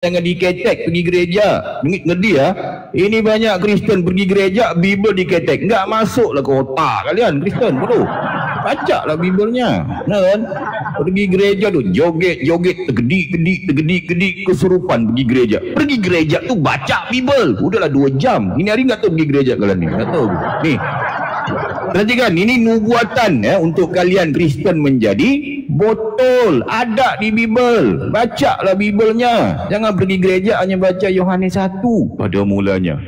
jangan diketek pergi gereja. Ngedi ya. Ini banyak Kristen pergi gereja, Bible diketek. Enggak masuklah ke otak kalian Kristen bodoh. Baca lah Biblenya. Nah kan? Pergi gereja tu joget-joget, tergedik kesurupan pergi gereja. Pergi gereja tu baca Bible. Udahlah 2 jam. Ini hari enggak tahu pergi gereja kalian ni. Enggak tahu. Nih. Perhatikan, ini nubuatan ya untuk kalian Kristen menjadi botol. Ada di Bible. Bacalah Biblenya. Jangan pergi gereja hanya baca Yohanes 1. Pada mulanya.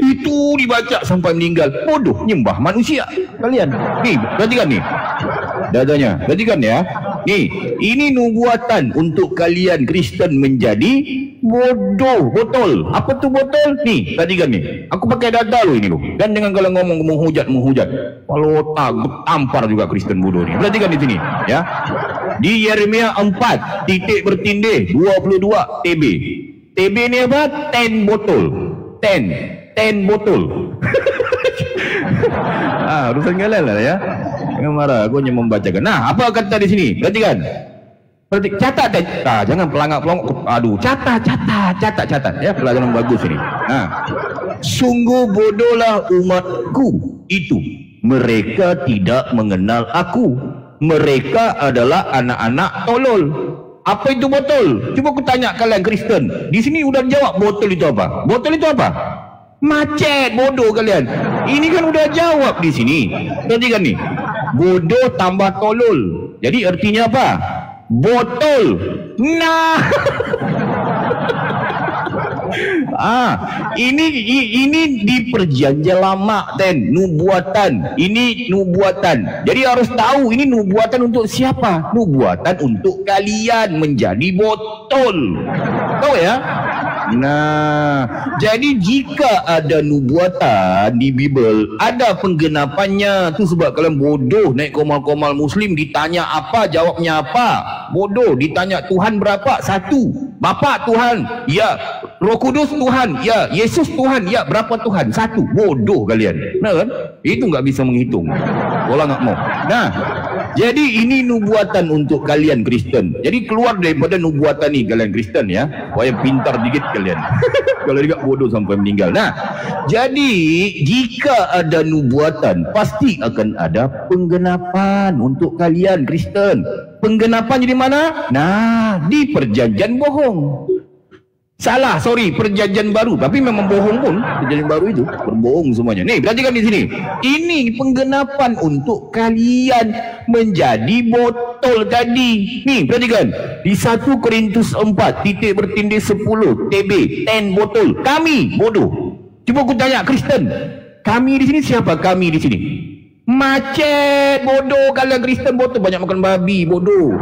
Itu dibaca sampai meninggal. Bodoh, nyembah manusia. Kalian. Nih, perhatikan nih. Dadanya. Perhatikan ya. Nih, ini nubuatan untuk kalian Kristen menjadi bodoh, botol. Apa tu botol? Nih, perhatikan nih. Aku pakai data lo ini lo. Dan dengan kalau ngomong menghujat. Kalau otak tampar juga Kristen bodoh ni. Perhatikan di sini, ya. Di Yeremia 4 titik bertindih 22 TB. TB ni apa? 10 botol. 10 botol. Urusan kalian lah ya. Jangan marah, aku hanya membacakan. Nah, apa kata di sini? Perhatikan. Catat, jangan pelangak-pelongok. Aduh, catat ya, pelajaran bagus ini. Nah, sungguh bodohlah umatku itu. Mereka tidak mengenal aku. Mereka adalah anak-anak tolol. Apa itu botol? Cuba aku tanya kalian Kristen. Di sini udah jawab botol itu apa? Botol itu apa? Macet, bodoh kalian. Ini kan udah jawab di sini. Perhatikan nih. Bodoh tambah tolol. Jadi artinya apa? Botol. Nah. Ini di perjanjian lama nubuatan. Ini nubuatan. Jadi harus tahu ini nubuatan untuk siapa? Nubuatan untuk kalian menjadi botol. Tahu ya? Nah, jadi jika ada nubuatan di Bible, ada penggenapannya. Tu sebab kalian bodoh naik komal-komal Muslim, ditanya apa, jawabnya apa. Bodoh, ditanya Tuhan berapa? 1. Bapa Tuhan, ya. Roh Kudus Tuhan, ya. Yesus Tuhan, ya. Berapa Tuhan? 1. Bodoh kalian. Nah kan? Itu nggak bisa menghitung. Kalau nggak mau. Nah, jadi ini nubuatan untuk kalian Kristen. Jadi keluar daripada nubuatan ni kalian Kristen ya. Supaya pintar dikit kalian. Kalau tidak bodoh sampai meninggal. Nah, jadi jika ada nubuatan, pasti akan ada penggenapan untuk kalian Kristen. Penggenapan di mana? Nah, di perjanjian bohong. Salah, sorry, perjanjian baru. Tapi memang bohong pun. Perjanjian baru itu berbohong semuanya. Nih, perhatikan di sini. Ini penggenapan untuk kalian menjadi botol tadi. Nih, perhatikan. Di 1 Korintus 4 titik bertindih 10 TB 10 botol. Kami bodoh. Cuba aku tanya Kristen. Kami di sini siapa? Kami di sini. Macet, bodoh. Kalian Kristen botol, banyak makan babi, bodoh.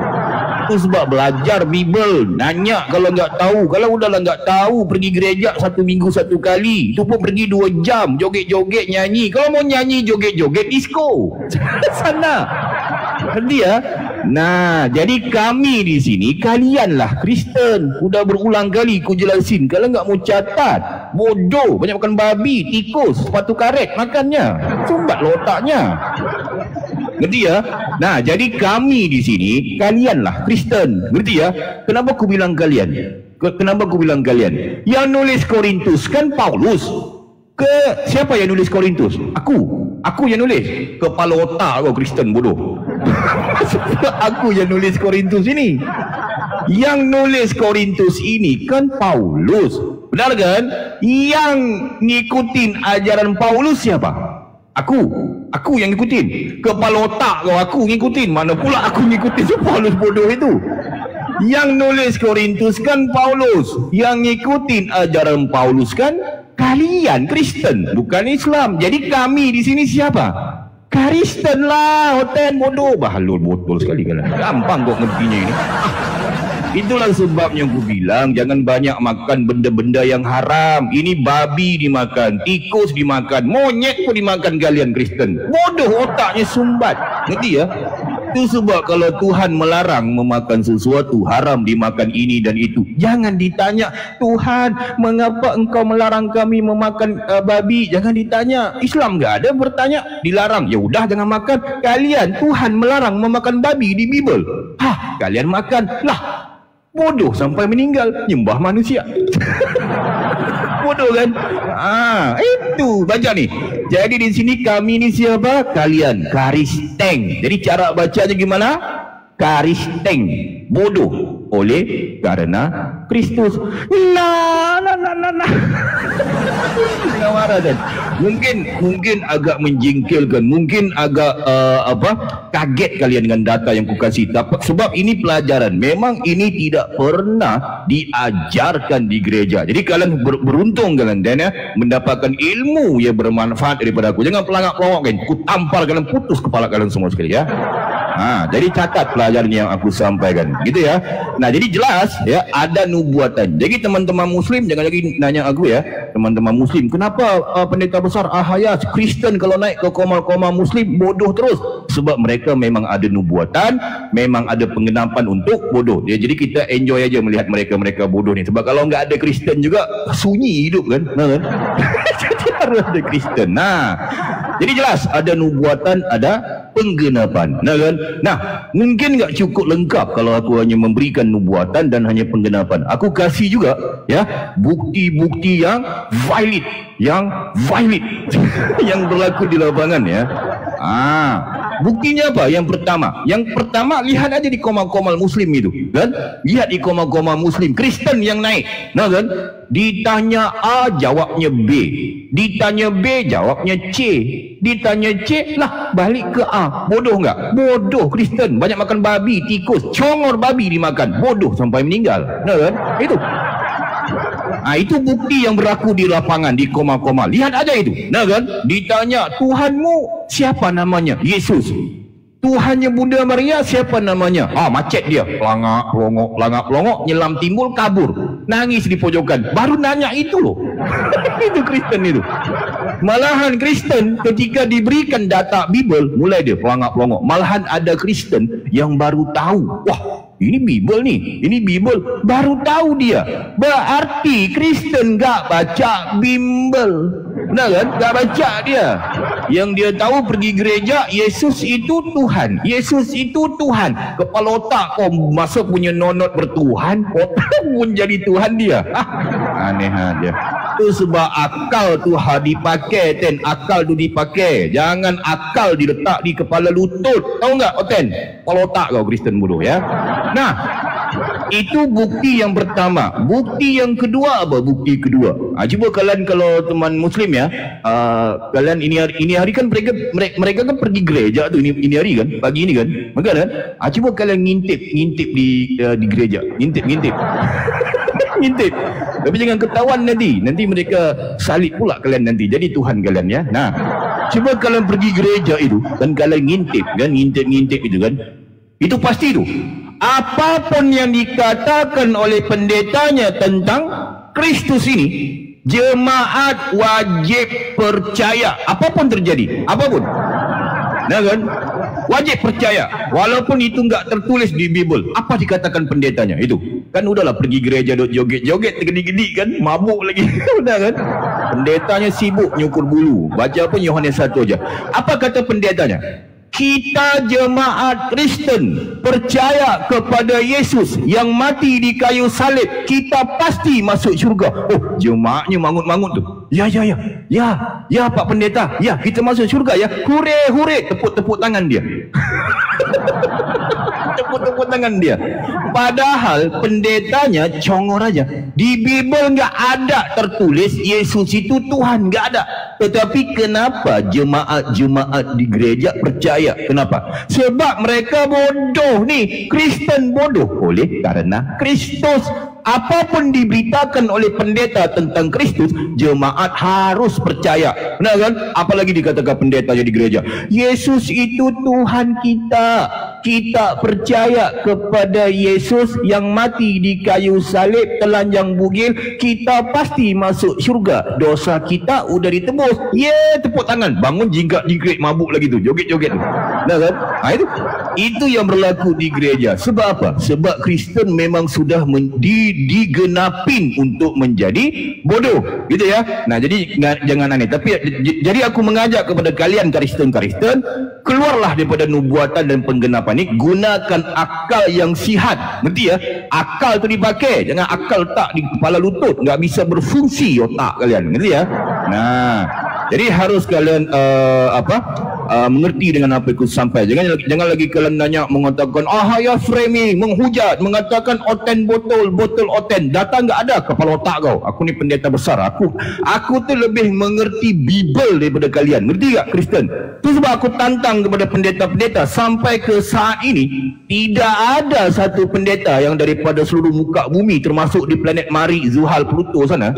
Itu sebab belajar Bible. Nanya kalau nggak tahu. Kalau udahlah nggak tahu, pergi gereja 1 minggu 1 kali. Itu pun pergi 2 jam. Joget-joget, nyanyi. Kalau mau nyanyi, joget-joget, disco. Sana. Ngerti ya? Nah, jadi kami di sini, kalianlah Kristen. Udah berulang kali ku jelasin. Kalau nggak mau catat, bodoh. Banyak makan babi, tikus, sepatu karet makannya. Sumbat lo otaknya. Ngerti ya? Nah, jadi kami di sini, kalianlah Kristen. Ngerti ya? Kenapa aku bilang kalian? Kenapa aku bilang kalian? Yang nulis Korintus kan Paulus. Siapa yang nulis Korintus? Aku yang nulis. Kepala otak kau Kristen bodoh. Aku yang nulis Korintus ini. Yang nulis Korintus ini kan Paulus. Benar kan? Yang ngikutin ajaran Paulus siapa? Aku yang ngikutin. Kepala otak kau aku ngikutin. Mana pula aku ngikutin si Paulus bodoh itu. Yang nulis Korintus kan Paulus. Yang ngikutin ajaran Paulus kan kalian Kristen, bukan Islam. Jadi kami di sini siapa? Kristen lah. Hotel bodoh. Bahalul botol sekali kalian. Gampang kok ngertinya ini. Itulah sebabnya aku bilang jangan banyak makan benda-benda yang haram. Ini babi dimakan, tikus dimakan, monyet pun dimakan kalian Kristen. Bodoh otaknya sumbat. Ngerti ya? Itu sebab kalau Tuhan melarang memakan sesuatu haram dimakan ini dan itu, jangan ditanya Tuhan mengapa engkau melarang kami memakan babi. Jangan ditanya. Islam nggak ada bertanya dilarang. Ya udah jangan makan. Kalian Tuhan melarang memakan babi di Bible. Kalian makan lah. Bodoh sampai meninggal, nyembah manusia. Bodoh kan? Itu baca nih. Jadi di sini kami ni siapa? Kalian Kristen. Jadi cara bacanya gimana? Kristen. Bodoh oleh karena Kristus. Nah. Jangan marah kan? Mungkin agak menjengkelkan, mungkin agak kaget kalian dengan data yang kukasih. Sebab ini pelajaran. Memang ini tidak pernah diajarkan di gereja. Jadi kalian beruntung kalian dan mendapatkan ilmu yang bermanfaat daripada aku. Jangan pelangak-pelongok kan. Ku tampar kalian, putus kepala kalian semua sekali ya. Jadi catat pelajaran yang aku sampaikan, gitu ya. Nah, jadi jelas ya ada nubuatan. Jadi teman-teman Muslim jangan lagi nanya aku ya, teman-teman Muslim, kenapa pendeta besar Ahaya Kristen kalau naik ke koma-koma Muslim bodoh terus? Sebab mereka memang ada nubuatan, memang ada penggenapan untuk bodoh. Ya, jadi kita enjoy aja melihat mereka bodoh ni. Sebab kalau nggak ada Kristen juga sunyi hidup kan, kan? Jadi harus ada Kristen. Nah, jadi jelas ada nubuatan, ada penggenapan. Nah kan? Nah, mungkin nggak cukup lengkap kalau aku hanya memberikan nubuatan dan hanya penggenapan. Aku kasih juga ya bukti-bukti yang valid, yang berlaku di lapangan ya. Buktinya apa? Yang pertama lihat aja di koma-koma Muslim itu, kan? Lihat di koma-koma Muslim Kristen yang naik. Nah kan? Ditanya A, jawabnya B. Ditanya B, jawabnya C. Ditanya C, lah balik ke A. Bodoh nggak? Bodoh Kristen. Banyak makan babi, tikus, congor babi dimakan. Bodoh sampai meninggal. Nah kan? Itu. Itu bukti yang berlaku di lapangan, di koma-koma. Lihat aja itu. Nah kan? Ditanya, Tuhanmu siapa namanya? Yesus. Tuhannya Bunda Maria siapa namanya? Macet dia. Pelangak, pelongok, nyelam timbul, kabur. Nangis di pojokan. Baru nanya itu loh. Itu Kristen itu. Malahan Kristen ketika diberikan data Bible, mulai dia pelangak, pelongok. Malahan ada Kristen yang baru tahu. Wah, ini Bible nih, ini Bible. Baru tahu dia. Berarti Kristen gak baca Bible. Benar kan? Gak baca dia. Yang dia tahu pergi gereja, Yesus itu Tuhan. Yesus itu Tuhan. Kepala otak kau masa punya nonot bertuhan, otak pun jadi Tuhan dia. Aneh aja. Itu sebab akal tu dipakai, Ten. Akal tu dipakai. Jangan akal diletak di kepala lutut. Tahu enggak, Ten? Kepala otak kau Kristen bodoh ya. Nah, itu bukti yang pertama. Bukti yang kedua apa? Bukti kedua. Cuba kalian kalau teman Muslim ya, kalian ini hari kan mereka kan pergi gereja tu ini hari kan, pagi ini kan, maka kan? Cuba kalian ngintip di gereja, ngintip. Ngintip. Tapi jangan ketahuan nanti mereka salib pula kalian nanti. Jadi Tuhan kalian ya. Nah, cuba kalian pergi gereja itu dan kalian ngintip kan, ngintip itu kan. Itu pasti tu. Apapun yang dikatakan oleh pendetanya tentang Kristus ini, jemaat wajib percaya. Apapun terjadi, apapun. Nah kan? Wajib percaya. Walaupun itu enggak tertulis di Bible. Apa dikatakan pendetanya? Itu. Kan udahlah pergi gereja joget-joget tergedi-gedi kan, mabuk lagi. Udah kan? Pendetanya sibuk nyukur bulu. Baca apa Yohanes 1 aja. Apa kata pendetanya? Kita jemaat Kristen percaya kepada Yesus yang mati di kayu salib, kita pasti masuk syurga. Oh, jemaatnya mangut-mangut tu. Ya Pak Pendeta. Ya, kita masuk syurga ya. Hure, tepuk-tepuk tangan dia. Tepuk-tepuk tangan dia. Padahal pendetanya congor aja. Di Bible nggak ada tertulis Yesus itu Tuhan, nggak ada. Tetapi kenapa jemaat di gereja percaya? Kenapa? Sebab mereka bodoh nih. Kristen bodoh oleh karena Kristus. Apapun diberitakan oleh pendeta tentang Kristus, jemaat harus percaya. Benar kan? Apalagi dikatakan pendeta di gereja, Yesus itu Tuhan kita. Kita percaya kepada Yesus yang mati di kayu salib, telanjang bugil, kita pasti masuk syurga. Dosa kita udah ditebus. Tepuk tangan, bangun jingkrak-jingkrik mabuk lagi tu, joget-joget tu. Benar kan? Itu Itu yang berlaku di gereja. Sebab apa? Sebab Kristen memang sudah digenapin untuk menjadi bodoh, gitu ya. Nah, jadi jangan aneh. Tapi jadi aku mengajak kepada kalian Kristen-Kristen, keluarlah daripada nubuatan dan penggenapan ini, gunakan akal yang sihat. Ngerti ya? Akal tu dipakai, jangan akal letak di kepala lutut, nggak bisa berfungsi otak kalian. Ngerti ya? Nah, jadi harus kalian mengerti dengan apa yang aku sampai. Jangan lagi kalian nanya mengatakan ya framing, menghujat, mengatakan oten botol oten. Data nggak ada kepala otak kau. Aku ni pendeta besar. Aku tu lebih mengerti Bible daripada kalian. Ngerti tak Kristen? Tu sebab aku tantang kepada pendeta-pendeta sampai ke saat ini tidak ada satu pendeta yang daripada seluruh muka bumi termasuk di planet Mari, Zuhal, Pluto sana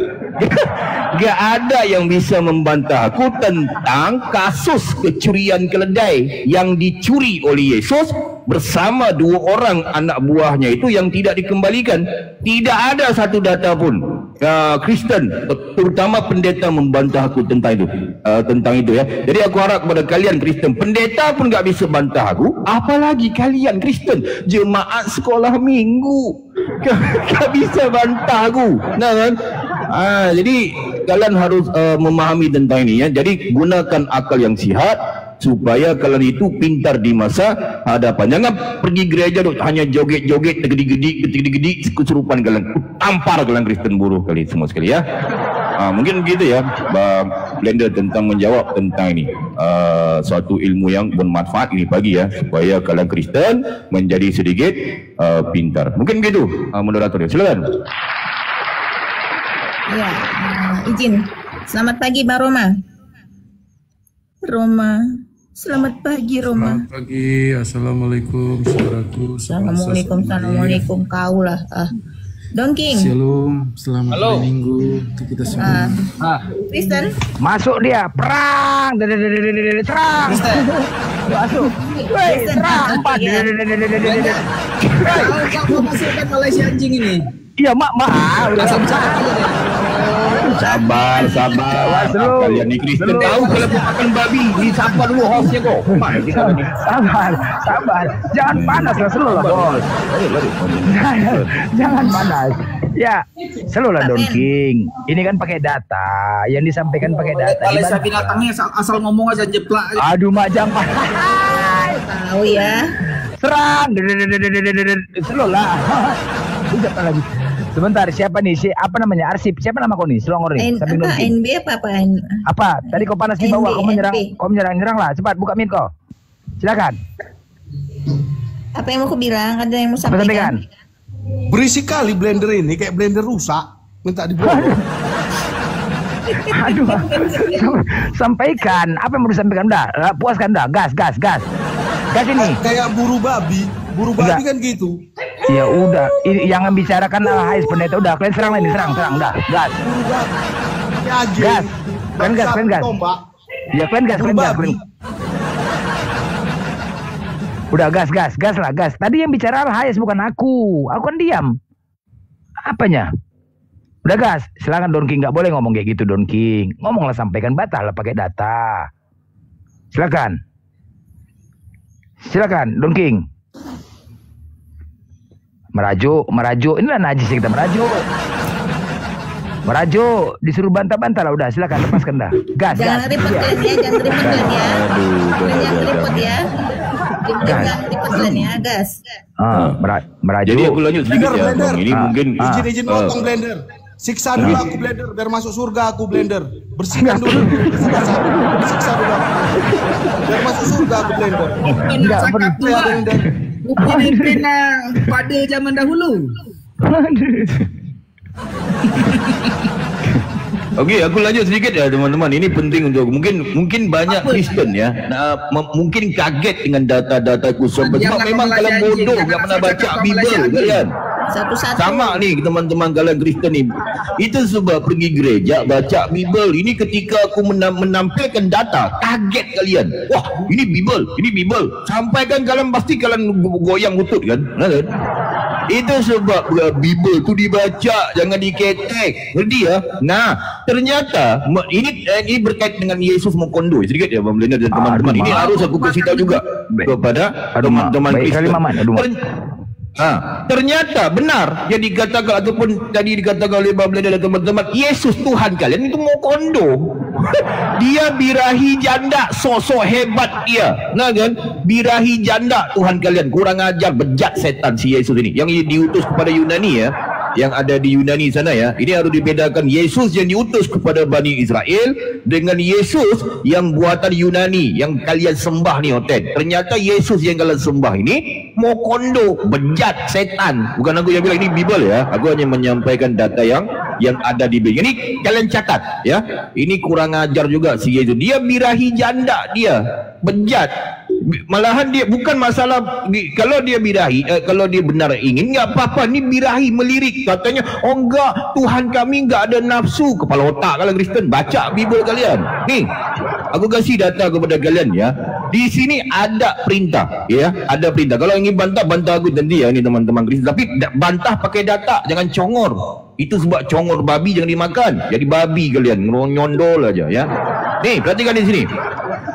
gak ada yang bisa membantah aku tentang kasus kecurian keledai yang dicuri oleh Yesus bersama 2 orang anak buahnya itu yang tidak dikembalikan. Tidak ada satu data pun Kristen, terutama pendeta, membantah aku tentang itu ya. Jadi aku harap kepada kalian Kristen, pendeta pun gak bisa bantah aku, apalagi kalian Kristen jemaat sekolah minggu gak bisa bantah aku. Nah kan? Jadi kalian harus memahami tentang ini ya. Jadi gunakan akal yang sihat supaya kalian itu pintar di masa hadapan. Jangan pergi gereja hanya joget-joget gedi-gedi kesurupan kalian. Tampar kalian Kristen buruh kali semua sekali ya. Mungkin begitu ya Bang Blender tentang menjawab tentang ini. Suatu ilmu yang bermanfaat ini pagi ya, supaya kalian Kristen menjadi sedikit pintar. Mungkin begitu moderator ya. Silakan. Ya, izin. Selamat pagi Bang Roma. Selamat pagi Roma. Selamat pagi, assalamualaikum saudaraku. Assalamualaikum kaulah. Don King. Shalom, selamat hari Minggu untuk kita semua. Kristen. Masuk dia, perang. Serang. Masuk. Serang. Kau masukkan Malaysia anjing ini. Iya, mak. Sabar. Kalian ni Kristen tahu kalau makan babi, ni siapa dulu hostnya kok? Sabar. Jangan panas lah, slow lah bos. Jangan panas. Ya, slow lah Don King. Ini kan pakai data, yang disampaikan pakai data. Malaysia binatangnya asal ngomong aja jeplak. Aduh mak, jangan. Tahu ya. Serang. Slow lah. Siapa lagi? Sebentar, siapa nih? Apa namanya? Arsip. Siapa nama kau nih? Selongor nih. NB apa? Apa? Tadi kau panas di bawah, kau menyerang lah. Cepat buka mic kau. Silakan. Apa yang mau aku bilang? Ada yang mau sampaikan? Berisik kali blender ini, kayak blender rusak. Minta dibuang. Aduh. Sampaikan. Apa yang mau disampaikan? Udah, puaskan dah. Gas ini. Kayak buru babi kan gitu. Ya udah, yang membicarakan HS pendeta udah, kalian serang udah, gas. Gas. Ya kalian gas. Udah gas lah. Tadi yang bicara HS bukan aku kan diam. Apanya? Udah gas, silakan Don King, nggak boleh ngomong kayak gitu Don King. Ngomonglah, sampaikan, batal lah pakai data. Silakan Don King. Merajuk, inilah najis kita merajuk, disuruh bantah-bantah lah, udah silakan lepaskan dah. Gas. Jangan ribet ya. Jangan ribet ya, gas. Merajuk. Jadi aku lanjut sedikit ya. Ini mungkin izin potong blender. Siksa dulu aku blender biar masuk surga aku blender. Bersihkan dulu. Siksa dulu. Biar masuk surga aku blender. Enggak perlu blender. Pemimpin pada zaman dahulu. Okey, aku lanjut sedikit ya teman-teman. Ini penting untuk mungkin banyak Kristen ya. Mungkin kaget dengan data-dataku sebab memang kalian bodoh, enggak pernah baca Bible kalian. Satu-satu. Sama nih teman-teman kalian Kristen ni. Itu sebab pergi gereja baca Bible. Ini ketika aku menampilkan data, kaget kalian. Wah, ini Bible. Sampai kan kalian pasti kalian goyang lutut kan? Itu sebab Bible tu dibaca, jangan diketek. Ngerti ya? Nah, ternyata ini berkait dengan Yesus Mokondo. Sedikit ya Bang Blender dan teman-teman. Ini harus aku kasih tahu juga kepada teman-teman Kristen. Ternyata benar yang dikatakan ataupun tadi dikatakan oleh Bang Blender dan teman-teman, Yesus Tuhan kalian itu Mokondo. Dia birahi janda, sosok hebat dia. Nah kan? Birahi janda Tuhan kalian, kurang ajar, bejat setan si Yesus ini. Yang diutus kepada Yunani ya, yang ada di Yunani sana ya. Ini harus dibedakan Yesus yang diutus kepada Bani Israel dengan Yesus yang buatan Yunani yang kalian sembah ni hotel. Ternyata Yesus yang kalian sembah ini Mokondo, bejat setan. Bukan aku yang bilang, ini Bible ya. Aku hanya menyampaikan data yang ada di Bible. Ini kalian catat ya. Ini kurang ajar juga si Yesus. Dia birahi janda, dia bejat. Malahan dia bukan masalah kalau dia birahi, kalau dia benar ingin enggak apa-apa. Ni birahi melirik, katanya oh enggak, Tuhan kami enggak ada nafsu. Kepala otak kalau Kristen, baca Bible kalian. Nih, aku kasih data kepada kalian ya. Di sini ada perintah ya, ada perintah. Kalau ingin bantah aku nanti ya, ini teman-teman Kristen. Tapi bantah pakai data, jangan congor. Itu sebab congor babi jangan dimakan. Jadi babi kalian, nyondol aja ya. Nih, perhatikan di sini.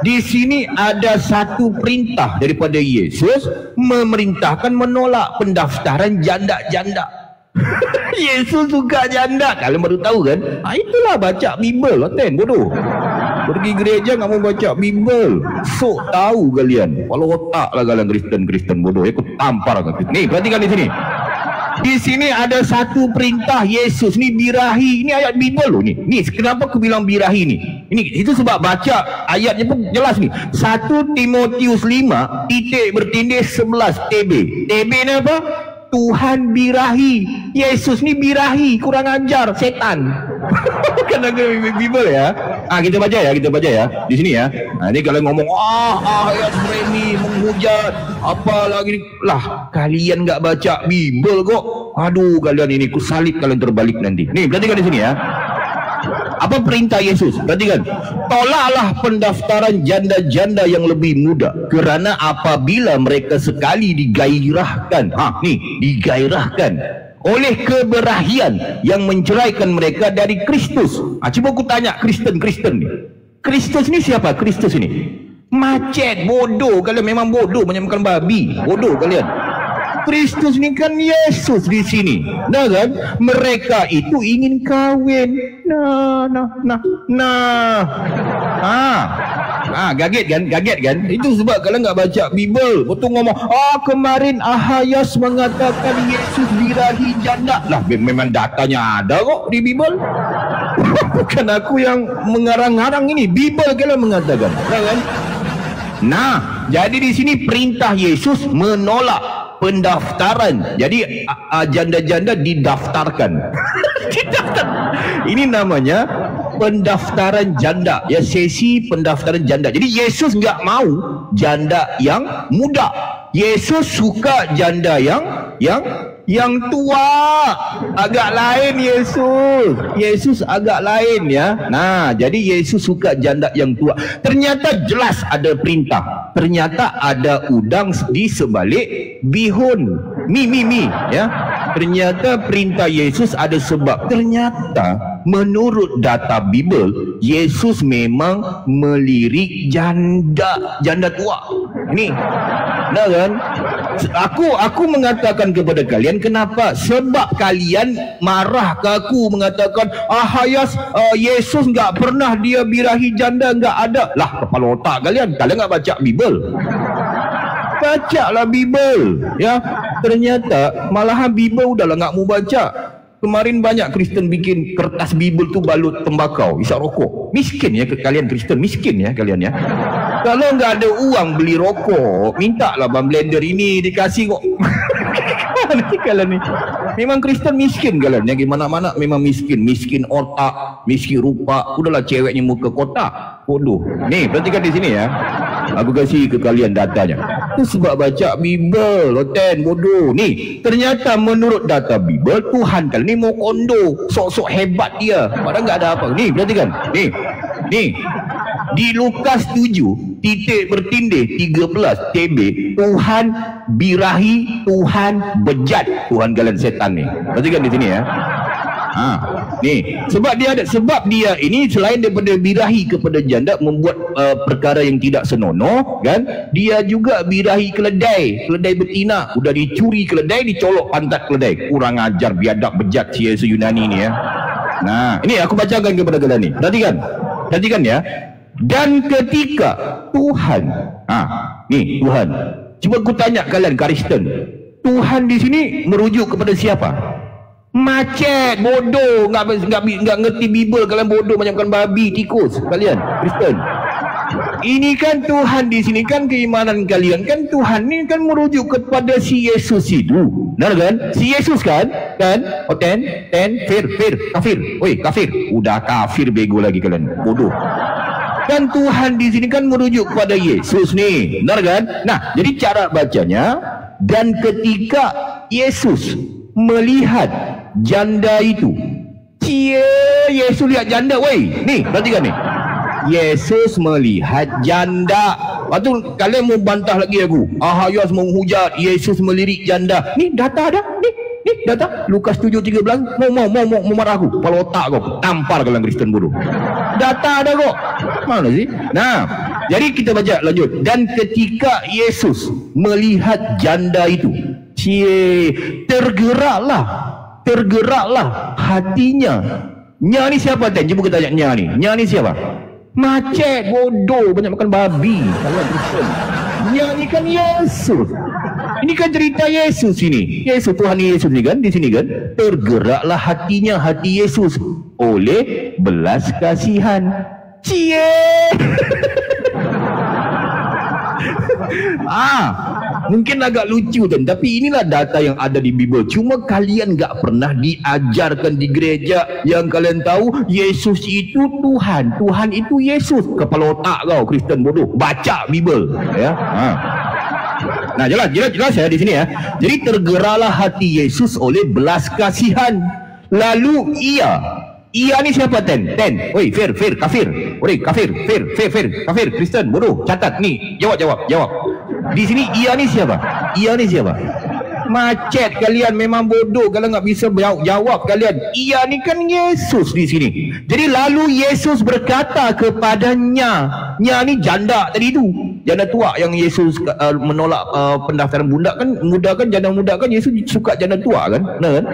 Di sini ada satu perintah daripada Yesus memerintahkan menolak pendaftaran janda-janda. Yesus suka janda. Kalian baru tahu kan? Itulah baca Bible, Ten, bodoh. Pergi gereja nggak mau baca Bible. Sok tahu kalian. Kalau otak lah kalian Kristen bodoh. Aku tampar kalian. Nih, perhatikan di sini. Di sini ada satu perintah Yesus ni birahi. Ini ayat Bible loh ni. Ni kenapa aku bilang birahi ni? Ini itu sebab baca ayatnya pun jelas ni. 1 Timotius 5 titik bertindih 11 TB. TB ni apa? Tuhan birahi. Yesus ni birahi, kurang ajar, setan. Bukan Bible ya. Kita baca ya di sini ya. Ini kalau ngomong ayat remi menghujat apa lagi lah, kalian nggak baca Bible kok. Aduh, kalian ini kusalib kalian terbalik nanti. Nih, perhatikan di sini ya. Apa perintah Yesus? Perhatikan. Tolaklah pendaftaran janda-janda yang lebih muda, kerana apabila mereka sekali digairahkan, digairahkan oleh keberahian yang menceraikan mereka dari Kristus. Cuba aku tanya Kristen ni. Kristus ni siapa? Kristus ini macet, bodoh kalian, memang bodoh, menyamakan babi, bodoh kalian. Kristus ni kan Yesus di sini. Nah kan? Mereka itu ingin kahwin. Gaget kan? Itu sebab kalian nggak baca Bible. Betul ngomong, kemarin Ahayas mengatakan Yesus birahi janda. Lah, memang datanya ada kok di Bible. Bukan aku yang mengarang-arang ini. Bible kalian mengatakan. Nah kan? Nah, jadi di sini perintah Yesus menolak pendaftaran. Jadi janda-janda didaftarkan. Ini namanya pendaftaran janda ya, sesi pendaftaran janda. Jadi Yesus nggak mau janda yang muda. Yesus suka janda yang tua. Agak lain Yesus agak lain ya. Nah, jadi Yesus suka janda yang tua. Ternyata jelas ada perintah. Ternyata ada udang di sebalik bihun. Mi ya. Ternyata perintah Yesus ada sebab. Ternyata menurut data Bible, Yesus memang melirik janda tua. Ini nah kan? Aku mengatakan kepada kalian, kenapa? Sebab kalian marah ke aku mengatakan Ahayas Yesus nggak pernah dia birahi janda, nggak ada. Lah, kepala otak kalian nggak baca Bible. Bacalah Bible ya. Ternyata malahan Bible udahlah nggak mau baca. Kemarin banyak Kristen bikin kertas Bible tu balut tembakau, isap rokok. Miskin ya kalian Kristen, miskin ya kalian ya. Kalau nggak ada uang beli rokok, mintalah Bang Blender ini dikasih kok. Nanti kalian ni memang Kristen miskin kalian. Yang gimana-mana memang miskin otak, miskin rupa. Udahlah ceweknya muka kotak, bodoh. Nih, perhatikan di sini ya. Aku kasih ke kalian datanya. Itu sebab baca Bible, Loten, bodoh. Nih, ternyata menurut data Bible, Tuhan kalian ni Mokondo, sok-sok hebat dia. Padahal nggak ada apa. Nih, perhatikan. Nih. Di Lukas 7 titik bertindih 13 TB. Tuhan birahi, Tuhan bejat, Tuhan kalian setan ni. Perhatikan di sini ya. Nih, sebab dia ini selain daripada birahi kepada janda, membuat perkara yang tidak senonoh kan, dia juga birahi keledai betina. Udah dicuri keledai, dicolok pantat keledai. Kurang ajar, biadab, bejat si Yesus Yunani ni ya. Nah, ini aku bacakan kepada kalian ni. Perhatikan ya. Dan ketika Tuhan, nih Tuhan. Cuba aku tanya kalian Kristen, Tuhan di sini merujuk kepada siapa? Macet, bodoh, nggak ngerti Bible kalian, bodoh macam babi, tikus kalian Kristen. Ini kan Tuhan di sini kan keimanan kalian kan, Tuhan ini kan merujuk kepada si Yesus itu. Benar kan? Si Yesus kan? Oh, kafir. Oi, kafir. Udah kafir bego lagi kalian. Bodoh. Kan Tuhan di sini kan merujuk kepada Yesus nih. Benar kan? Nah, jadi cara bacanya, dan ketika Yesus melihat janda itu. Yesus lihat janda, woi. Nih, perhatikan nih. Yesus melihat janda. Lepas tu kalian mau bantah lagi aku. Ahayas menghujat, Yesus melirik janda. Ni data ada. Ni data. Lukas 7:13. Mau marah aku. Kepala otak kau. Tampar kalian Kristen bodoh. Data ada kok. Mana sih? Nah, jadi kita baca lanjut. Dan ketika Yesus melihat janda itu, tergeraklah hatinya. Nya ni siapa Ten? Cuba kita tanya Nya ni. Nya ni siapa? Macet, bodoh, banyak makan babi. Nya ni kan Yesus. Ini kan cerita Yesus ini. Yesus, Tuhan Yesus ni kan, di sini kan. Tergeraklah hatinya, hati Yesus, oleh belas kasihan. Mungkin agak lucu kan, tapi inilah data yang ada di Bible. Cuma kalian gak pernah diajarkan di gereja. Yang kalian tahu Yesus itu Tuhan, Tuhan itu Yesus. Kepala otak kau Kristen bodoh. Baca Bible ya. Nah, jelas ya di sini ya. Jadi tergeraklah hati Yesus oleh belas kasihan. Lalu ia ni siapa Ten? Oi, kafir. Oi, kafir, kafir, Kristen, bodoh. Catat nih, jawab. Di sini ia ni siapa? Macet kalian, memang bodoh kalau nggak bisa jawab kalian. Ia ni kan Yesus di sini. Jadi lalu Yesus berkata kepadanya, nya ni janda tadi itu, janda tua yang Yesus menolak pendaftaran janda muda kan Yesus suka janda tua kan? Benar kan?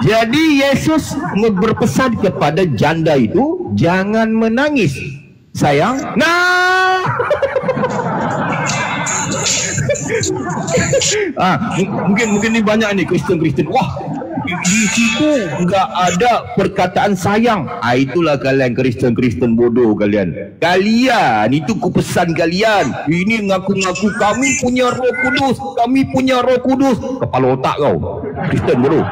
Jadi Yesus berpesan kepada janda itu, jangan menangis sayang. Nah, mungkin ni banyak ni Kristen. Wah, di situ enggak ada perkataan sayang. Itulah kalian Kristen bodoh kalian. Kalian itu kupesan kalian. Ini ngaku-ngaku kami punya Roh Kudus. Kepala otak kau Kristen bodoh.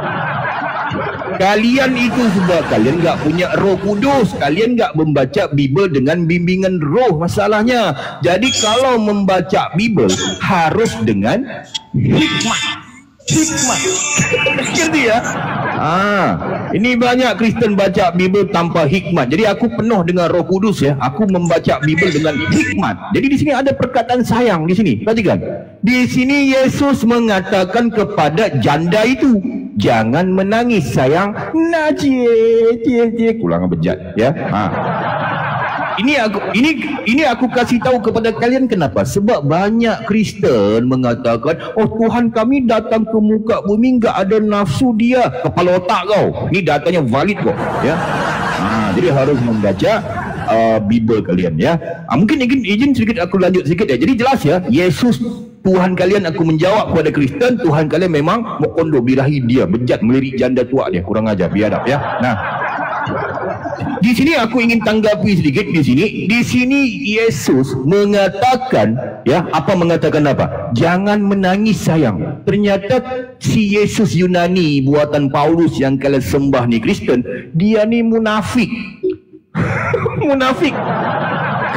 Kalian itu sebab kalian enggak punya Roh Kudus. Kalian enggak membaca Bible dengan bimbingan roh masalahnya. Jadi kalau membaca Bible harus dengan hikmat. Ngerti ya? Ini banyak Kristen baca Bible tanpa hikmat. Jadi aku penuh dengan Roh Kudus ya. Aku membaca Bible dengan hikmat. Jadi di sini ada perkataan sayang di sini. Perhatikan. Di sini Yesus mengatakan kepada janda itu, jangan menangis sayang. Nah, kurang bejat ya. Ini aku kasih tahu kepada kalian kenapa? Sebab banyak Kristen mengatakan, oh Tuhan kami datang ke muka bumi enggak ada nafsu dia. Kepala otak kau. Ini datanya valid kok ya. Jadi harus membaca Bible kalian ya. Mungkin izin sedikit aku lanjut sedikit ya. Jadi jelas ya, Yesus Tuhan kalian. Aku menjawab kepada Kristen, Tuhan kalian memang mokondo, birahi dia, bejat, melirik janda tua dia, kurang ajar, biadab ya. Nah, di sini aku ingin tanggapi sedikit di sini. Di sini Yesus mengatakan ya, mengatakan apa? Jangan menangis sayang. Ternyata si Yesus Yunani buatan Paulus yang kalian sembah nih Kristen, dia ni munafik. Munafik.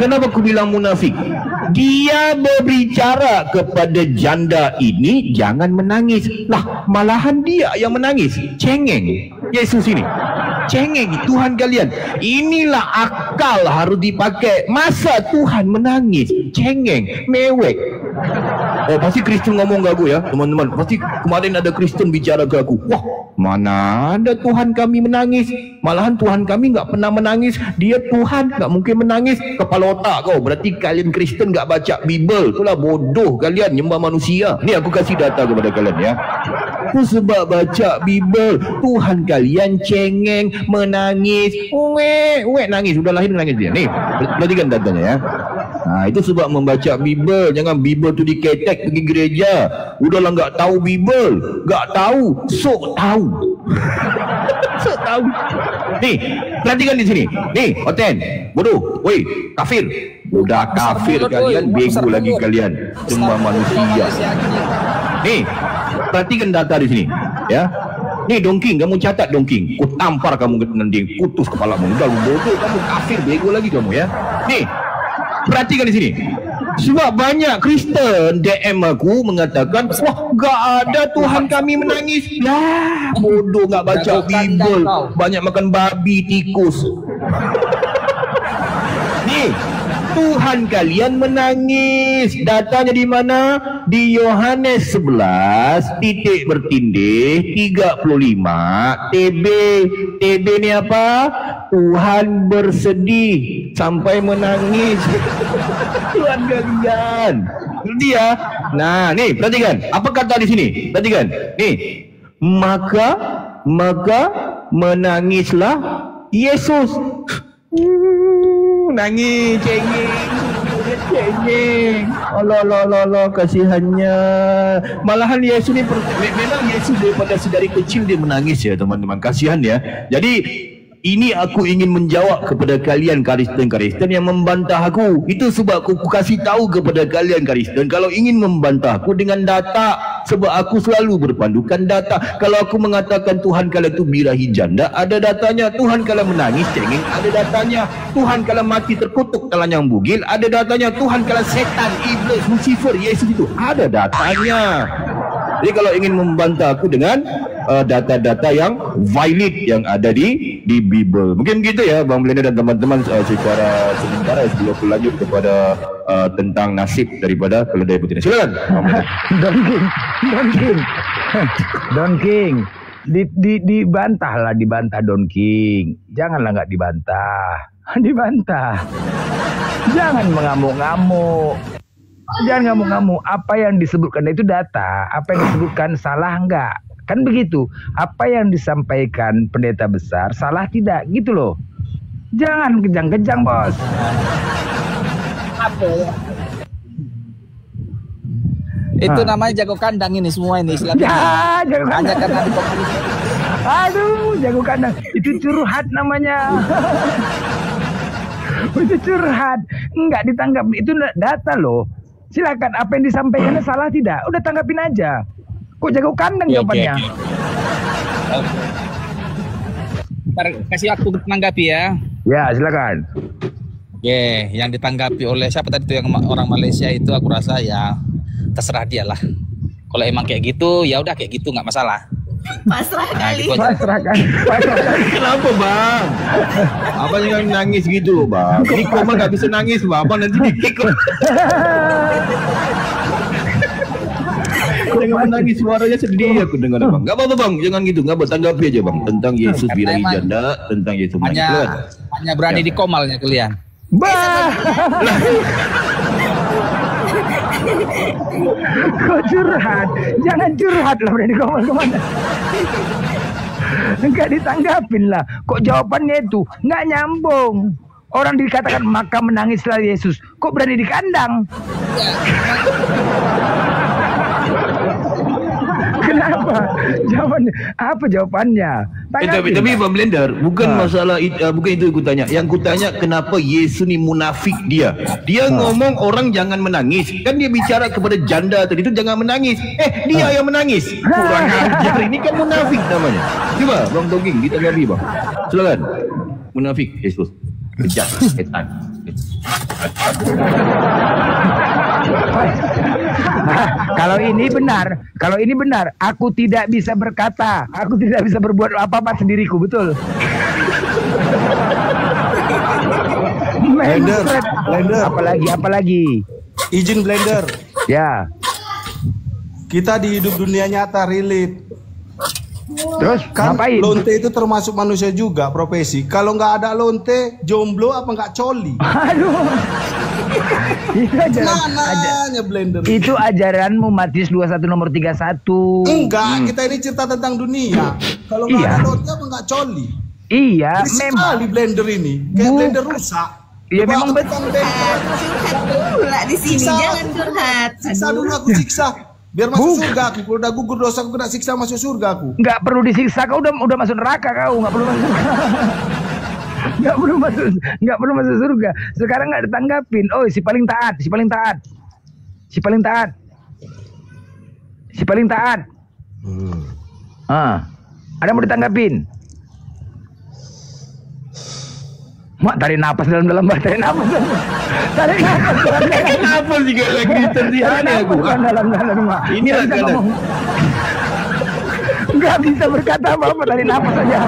Kenapa aku bilang munafik? Dia berbicara kepada janda ini jangan menangis. Lah, malahan dia yang menangis. Cengeng Yesus ini. Cengeng Tuhan kalian. Inilah akal harus dipakai. Masa Tuhan menangis? Cengeng, mewek. Oh, pasti Kristen ngomong ke aku ya, teman-teman. Pasti kemarin ada Kristen bicara ke aku. Wah, mana ada Tuhan kami menangis? Malahan Tuhan kami nggak pernah menangis. Dia Tuhan, nggak mungkin menangis. Kepala otak kau. Berarti kalian Kristen nggak baca Bible. Itulah bodoh kalian, nyembah manusia. Ni aku kasih data kepada kalian ya. Itu sebab baca Bible. Tuhan kalian cengeng, menangis. Uwek nangis. Sudah lahir nangis dia. Nih, perhatikan datanya ya. Nah, itu sebab membaca Bible. Jangan Bible tu diketek pergi gereja. Udahlah nggak tahu Bible. Nggak tahu. Sok tahu. Sok tahu. Nih, perhatikan di sini. Nih, Oten. Bodoh. Woi, kafir. Udah kafir kalian. Bego lagi kalian. Sembah manusia. Nih, perhatikan data di sini. Ya. Nih Dongking, kamu catat Dongking. Ku tampar kamu nanti, putus kepalamu. Udah lu bodoh, kamu kafir, bego lagi kamu ya. Nih, perhatikan di sini. Sebab banyak Kristen DM aku mengatakan, wah gak ada Tuhan kami menangis. Lah, bodoh gak baca Bible. Banyak makan babi, tikus. Nih, Tuhan kalian menangis. Datanya di mana? Di Yohanes 11 titik bertindih 35 TB. TB ni apa? Tuhan bersedih sampai menangis. Tuhan kalian. Ngerti ya? Nah, nih perhatikan. Apa kata di sini? Perhatikan. Nih. Maka menangislah Yesus. Nangis, cengeng. Allah, kasihannya. Malahan Yesus ni memang Yesus daripada sedari kecil dia menangis ya teman-teman. Kasihan ya. Jadi ini aku ingin menjawab kepada kalian Kristen yang membantah aku. Itu sebab aku kasih tahu kepada kalian Kristen kalau ingin membantah aku dengan data. Sebab aku selalu berpandukan data. Kalau aku mengatakan Tuhan kalian itu birahi janda, ada datanya. Tuhan kalian menangis cengeng, ada datanya. Tuhan kalian mati terkutuk telanjang bugil, ada datanya. Tuhan kalian setan, iblis, Lucifer, Yesus itu ada datanya. Jadi kalau ingin membantah aku dengan data-data yang valid yang ada di Bible. Mungkin begitu ya Bang Blender dan teman-teman secara sementara sebelum aku lanjut kepada tentang nasib daripada keledai putih. Silakan. Don King. Dibantah Don King. Janganlah nggak dibantah. Dibantah. Jangan mengamuk-ngamuk. Jangan ngamuk-ngamuk. Apa yang disebutkan itu data. Apa yang disebutkan salah enggak? Kan begitu. Apa yang disampaikan pendeta besar salah tidak? Gitu loh. Jangan kejang-kejang, Bos. Apa ya? Itu namanya jago kandang ini semua ini. Ya, jago kandang. Hanya karena Aduh, jago kandang. Itu curhat namanya. Itu curhat. Enggak ditanggap. Itu data loh. Silakan, apa yang disampaikannya salah tidak? Udah tanggapin aja. Kok jago kandang jawabannya? Ntar kasih waktu menanggapi ya. Ya, silakan. Oke, yang ditanggapi oleh siapa tadi itu yang orang Malaysia itu aku rasa ya terserah dia lah. Kalau emang kayak gitu, ya udah kayak gitu nggak masalah. Pasrah kali. Gitu aja. Pasrahkan. Kenapa bang? Abang jangan nangis gitu loh bang. Niko mah gak bisa nangis bang. Abang nanti dikik. Jangan menangis, suaranya sedih aku dengar bang. Gak apa-apa bang, jangan gitu. Gak apa, tanggapi aja bang. Tentang Yesus birahi janda, tentang Yesus menangis. Hanya berani di komalnya kalian. Bah. Kok curhat? Jangan curhat lah, berani ngomong kemana? Enggak ditanggapin lah. Kok jawabannya itu nggak nyambung. Orang dikatakan maka menangislah Yesus. Kok berani di kandang? Kenapa? Jawabannya apa jawabannya? Tapi Bang Blender, bukan masalah bukan itu yang kutanya. Yang kutanya kenapa Yesus ni munafik dia. Dia ngomong orang jangan menangis. Kan dia bicara kepada janda tadi itu jangan menangis. Dia yang menangis. Kurang ajar, ini kan munafik namanya. Coba Bang Doging ditanggapi bang. Silakan. Munafik Yesus. Kejam setan. Kalau ini benar, aku tidak bisa berkata, aku tidak bisa berbuat apa-apa sendiriku, betul. Blender. Apalagi? Izin Blender. Ya. Kita di hidup dunia nyata relate. Terus Kan ngapain? lonte itu termasuk manusia juga profesi. Kalau nggak ada lonte, jomblo apa nggak coli? Aduh. Itu Mananya Blender? Itu ajaranmu Matius 21 nomor 31. Enggak, kita ini cerita tentang dunia. Kalau nggak ada lonte apa nggak coli? Iya, Berisik memang. sekali Blender ini. Kayak Blender rusak. Iya, Coba memang aku betul. tekan Blender. Curhat pula di sini, Siksa. jangan curhat. Siksa dulu aku siksa. Biar masuk surga aku. Kalau udah gugur dosa aku kena siksa masuk surga aku. Nggak perlu disiksa, kau udah masuk neraka kau, nggak perlu masuk. nggak perlu masuk surga. Sekarang nggak ditanggapin. Oh, si paling taat. Ada mau ditanggapin? Mak tarik napas dalam-dalam, tarik napas. Kenapa sih gak lagi terlihat aku? Dalam-dalam, Mak. Inilah Nggak bisa kadang. ngomong. Nggak bisa berkata apa-apa, tarik napas saja.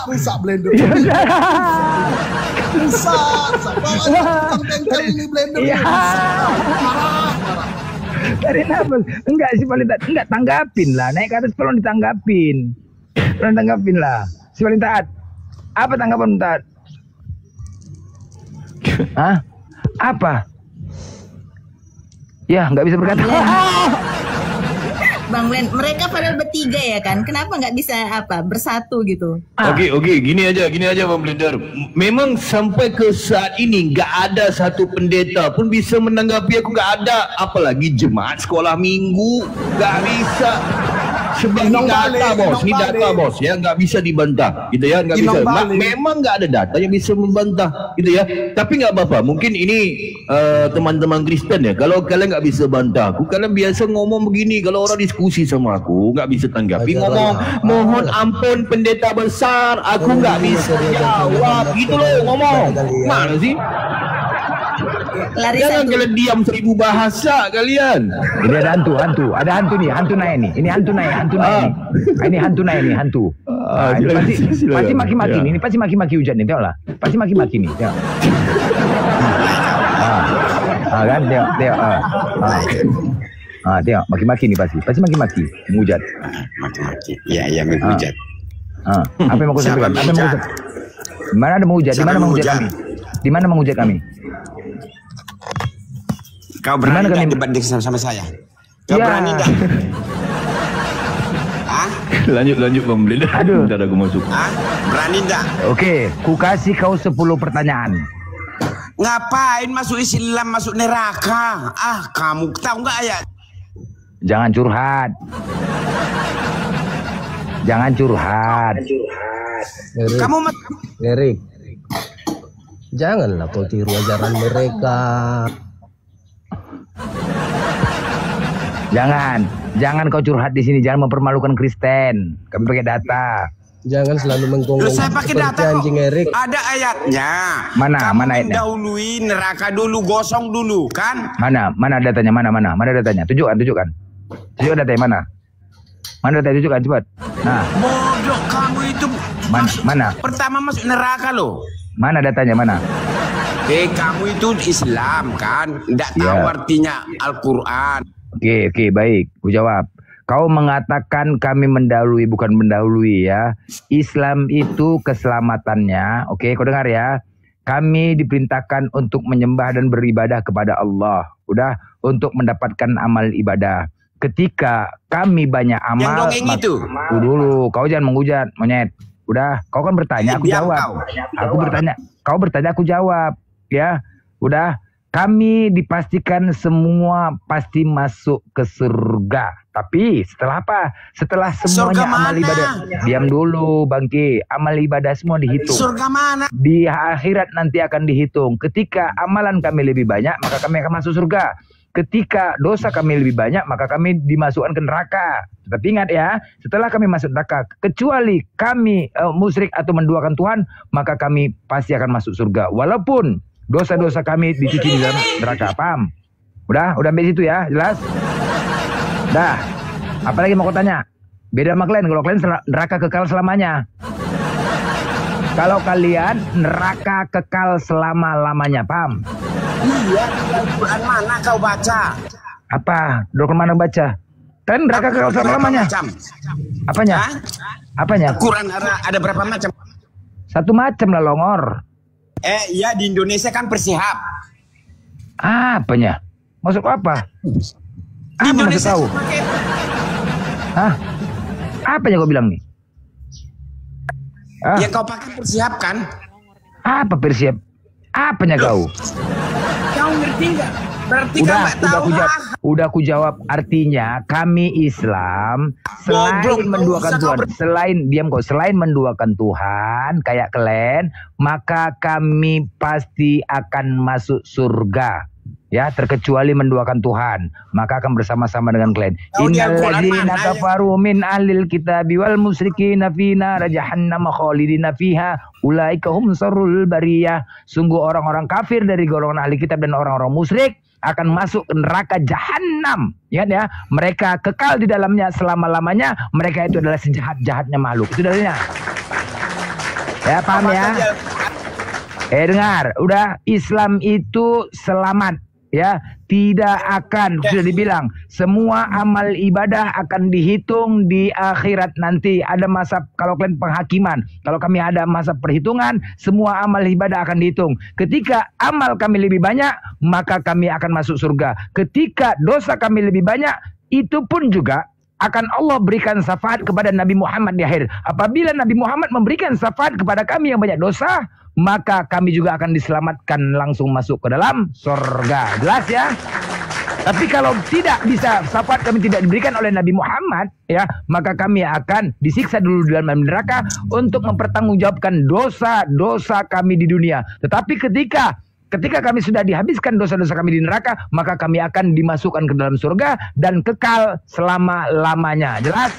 Rusak Blender. Rusak. Bawanya tukang bengkel ini Blender. Iya. Marah. Tarik napas. Enggak sih paling taat. Enggak, tanggapin lah. Naik ke atas tolong ditanggapin. Tolong tanggapin lah. Si paling taat. Apa tanggapan taat? Hah? Apa? Ya, nggak bisa berkata. Bang Len, mereka padahal bertiga ya kan? Kenapa nggak bisa bersatu gitu? Oke, gini aja Bang Blender. Memang sampai ke saat ini nggak ada satu pendeta pun bisa menanggapi aku, nggak ada. Apalagi jemaat sekolah minggu, nggak bisa. Sebab ini data bos, ya nggak bisa dibantah, gitu ya, nggak bisa. Memang nggak ada data yang bisa membantah, gitu ya. Tapi nggak apa-apa. Mungkin ini teman-teman Kristen ya. Kalau kalian nggak bisa bantah aku, kalian biasa ngomong begini. Kalau orang diskusi sama aku, nggak bisa tanggapi, ngomong mohon ampun pendeta besar, aku nggak bisa jawab, gitu loh ngomong. Mana sih? Lari Jangan satu. kalian diam 1000 bahasa kalian. Ini ada hantu nih, hantu naik nih. Ini hantu naik nih. Ini hantu naik nih, hantu. Ini pasti maki-maki nih, ini pasti maki-maki hujan nih, tengoklah. Pasti maki-maki nih, tengok. Kan, tengok. Tengok, maki-maki nih pasti maki-maki, menghujat. Maki-maki, ya menghujat. Apa yang mau kau sampaikan? Di mana ada menghujat? Di mana menghujat kami? Di mana menghujat kami? Kau berani Gimana nggak dibanding sama saya? Kau berani nggak? Lanjut Bang Blender. Aduh. Bentar aku masuk. Berani nggak? Oke, ku kasih kau 10 pertanyaan. Ngapain masuk Islam, masuk neraka? Kamu tahu nggak ya? Jangan curhat. Kamu Erik, janganlah kau tiru ajaran mereka. Jangan kau curhat di sini. Jangan mempermalukan Kristen. Kami pakai data. Jangan selalu menggonggong Loh, saya pakai data kok. anjing Erik. Ada ayatnya. Mana ayatnya? Mendahului neraka dulu, gosong dulu, kan? Mana datanya? Mana datanya? Tunjukkan. Tunjukkan datanya mana? Mana datanya, tunjukkan cepat. Nah, Bodoh kamu itu. mana? Pertama masuk neraka loh. Mana datanya, mana? Kamu itu Islam kan? Nggak tahu artinya Al-Quran. Oke, baik. Ku jawab. Kau mengatakan kami mendahului, bukan mendahului ya. Islam itu keselamatannya. Oke, kau dengar ya. Kami diperintahkan untuk menyembah dan beribadah kepada Allah. Udah, untuk mendapatkan amal ibadah. Ketika kami banyak amal. Yang dongeng itu. Dulu, kau jangan menghujat, monyet. Udah, kau kan bertanya, aku jawab. Aku bertanya, kau bertanya, aku jawab. Ya, udah. Kami dipastikan semua pasti masuk ke surga. Tapi setelah apa? Setelah semuanya amal ibadah. Diam dulu Bangki. Amal ibadah semua dihitung. Surga mana? Di akhirat nanti akan dihitung. Ketika amalan kami lebih banyak, maka kami akan masuk surga. Ketika dosa kami lebih banyak, maka kami dimasukkan ke neraka. Tapi ingat ya, setelah kami masuk neraka, kecuali kami musyrik atau menduakan Tuhan, maka kami pasti akan masuk surga. Walaupun dosa-dosa kami dicuci di dalam neraka. Paham? Udah sampai situ ya, jelas? Dah. Apalagi mau kau tanya? Beda sama kalian, kalau kalian neraka kekal selamanya. Kalau kalian neraka kekal selama-lamanya, paham? Iya, Al-Quran mana kau baca? Apa? Dokumen mana baca? Kalian neraka kekal selama-lamanya. Apanya? Hah? Apanya? Al-Quran ada berapa macam? Satu macam lah, Longor. Iya, di Indonesia kan Persihap. Apanya? Maksud apa? Di Apa maksud Indonesia tahu? pakai Hah? Apanya kau bilang nih? Ah, yang kau pakai Persihap kan? apa Persib? Apanya kau? Kau ngerti nggak? Berarti kau nggak tahu. Udah aku jawab. Artinya kami Islam selain menduakan Tuhan, selain menduakan Tuhan kayak kalian, maka kami pasti akan masuk surga. Ya, terkecuali menduakan Tuhan, maka akan bersama-sama dengan kalian. Innalladzina kafaru min ahlil kitabi wal musyrikina fi nar jahannam khalidina fiha ulaika hum syarrul bariyah. Sungguh orang-orang kafir dari golongan ahli kitab dan orang-orang musyrik akan masuk ke neraka jahanam. Ya, mereka kekal di dalamnya selama-lamanya. Mereka itu adalah sejahat-jahatnya makhluk. Itu dalilnya. Ya, paham ya? Dengar, udah, Islam itu selamat. Ya, tidak akan, sudah dibilang, semua amal ibadah akan dihitung di akhirat nanti. Ada masa, kalau kalian penghakiman, kalau kami ada masa perhitungan, semua amal ibadah akan dihitung. Ketika amal kami lebih banyak, maka kami akan masuk surga. Ketika dosa kami lebih banyak, itu pun juga akan Allah berikan syafaat kepada Nabi Muhammad di akhir. Apabila Nabi Muhammad memberikan syafaat kepada kami yang banyak dosa, maka kami juga akan diselamatkan langsung masuk ke dalam surga. Jelas ya? Tapi kalau tidak bisa, syafaat kami tidak diberikan oleh Nabi Muhammad, ya, maka kami akan disiksa dulu di dalam neraka untuk mempertanggungjawabkan dosa-dosa kami di dunia. Tetapi ketika kami sudah dihabiskan dosa-dosa kami di neraka, maka kami akan dimasukkan ke dalam surga dan kekal selama-lamanya. Jelas?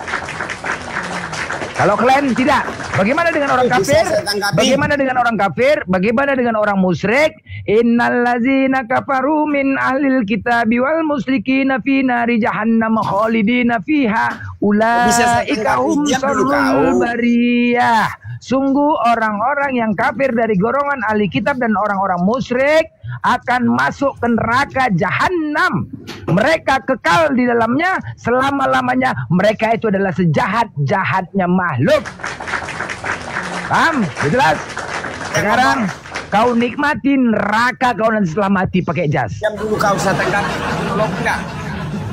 Kalau kalian tidak, bagaimana dengan orang kafir? Bagaimana dengan orang kafir? Bagaimana dengan orang musyrik? Innalladzina kafaru min ahlil kitabi wal musyrikina fi nari jahannam khalidina fiha ulaika hum syarrul bariyah. Sungguh orang-orang yang kafir dari golongan ahli kitab dan orang-orang musyrik akan masuk ke neraka jahanam. Mereka kekal di dalamnya selama-lamanya. Mereka itu adalah sejahat-jahatnya makhluk. Paham? Jelas? Sekarang kau nikmati neraka kau nanti setelah mati pakai jas. Yang dulu kau saya tangkap monolog enggak?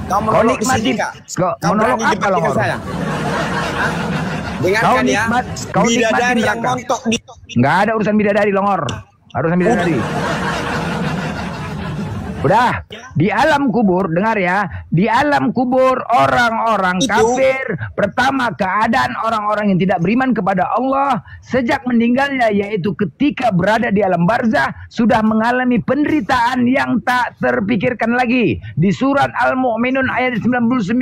Kau monolog di sini enggak? Kau monolog apa Longor? Dengarkan ya, bidadari yang montok di... Nggak ada urusan bidadari, Longor. Urusan bidadari. Udah, di alam kubur, dengar ya, di alam kubur orang-orang kafir, pertama keadaan orang-orang yang tidak beriman kepada Allah sejak meninggalnya, yaitu ketika berada di alam barzah sudah mengalami penderitaan yang tak terpikirkan lagi. Di surat Al-Mu'minun ayat 99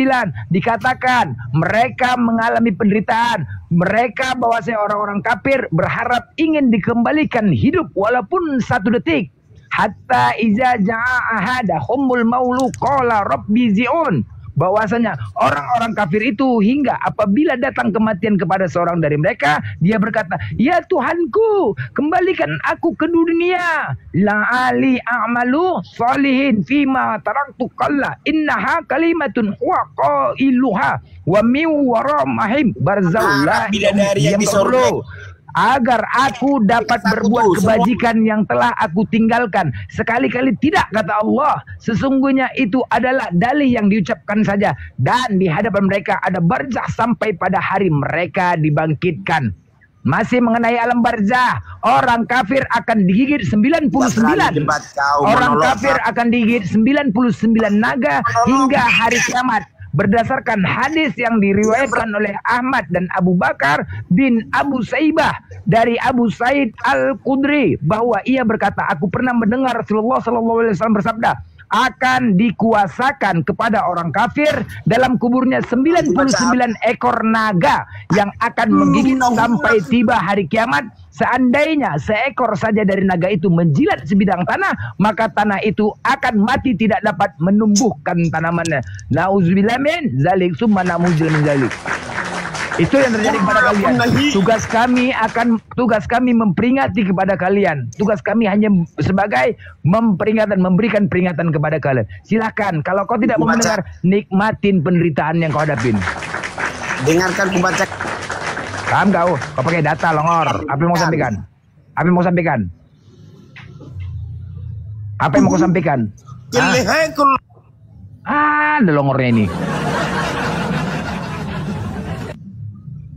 dikatakan mereka mengalami penderitaan. Mereka bahwasanya orang-orang kafir berharap ingin dikembalikan hidup walaupun satu detik. Hatta iza ja'a ahadahumul maulu qala rabbi zi'un. Bahwasanya orang-orang kafir itu hingga apabila datang kematian kepada seorang dari mereka, dia berkata, "Ya Tuhanku, kembalikan aku ke dunia. La'ali a'malu salihin fima taraktu qalla innaha kalimatun huwa qailuha wa min waramahim barzaullah." Bidadari yang di surga, agar aku dapat berbuat kebajikan yang telah aku tinggalkan. Sekali-kali tidak, kata Allah. Sesungguhnya itu adalah dalih yang diucapkan saja. Dan di hadapan mereka ada barzah sampai pada hari mereka dibangkitkan. Masih mengenai alam barzah, orang kafir akan digigit 99. Orang kafir akan digigit 99 naga hingga hari kiamat. Berdasarkan hadis yang diriwayatkan oleh Ahmad dan Abu Bakar bin Abu Saibah dari Abu Said Al-Khudri bahwa ia berkata, aku pernah mendengar Rasulullah SAW bersabda, akan dikuasakan kepada orang kafir dalam kuburnya 99 ekor naga yang akan menggigit sampai tiba hari kiamat Seandainya seekor saja dari naga itu menjilat sebidang tanah, maka tanah itu akan mati, tidak dapat menumbuhkan tanamannya. Nauzubillah min zalik, summa na'uzubillah min zalik. Itu yang terjadi kepada kalian. Tugas kami memperingati kepada kalian. Tugas kami hanya sebagai memberikan peringatan kepada kalian. Silakan, kalau kau tidak mau mendengar, nikmatin penderitaan yang kau hadapin. Dengarkan ku baca. Paham kau? Kau pakai data longor. Apa yang mau sampaikan? Apa yang mau sampaikan? Apa yang mau kau sampaikan? Ada longornya ini.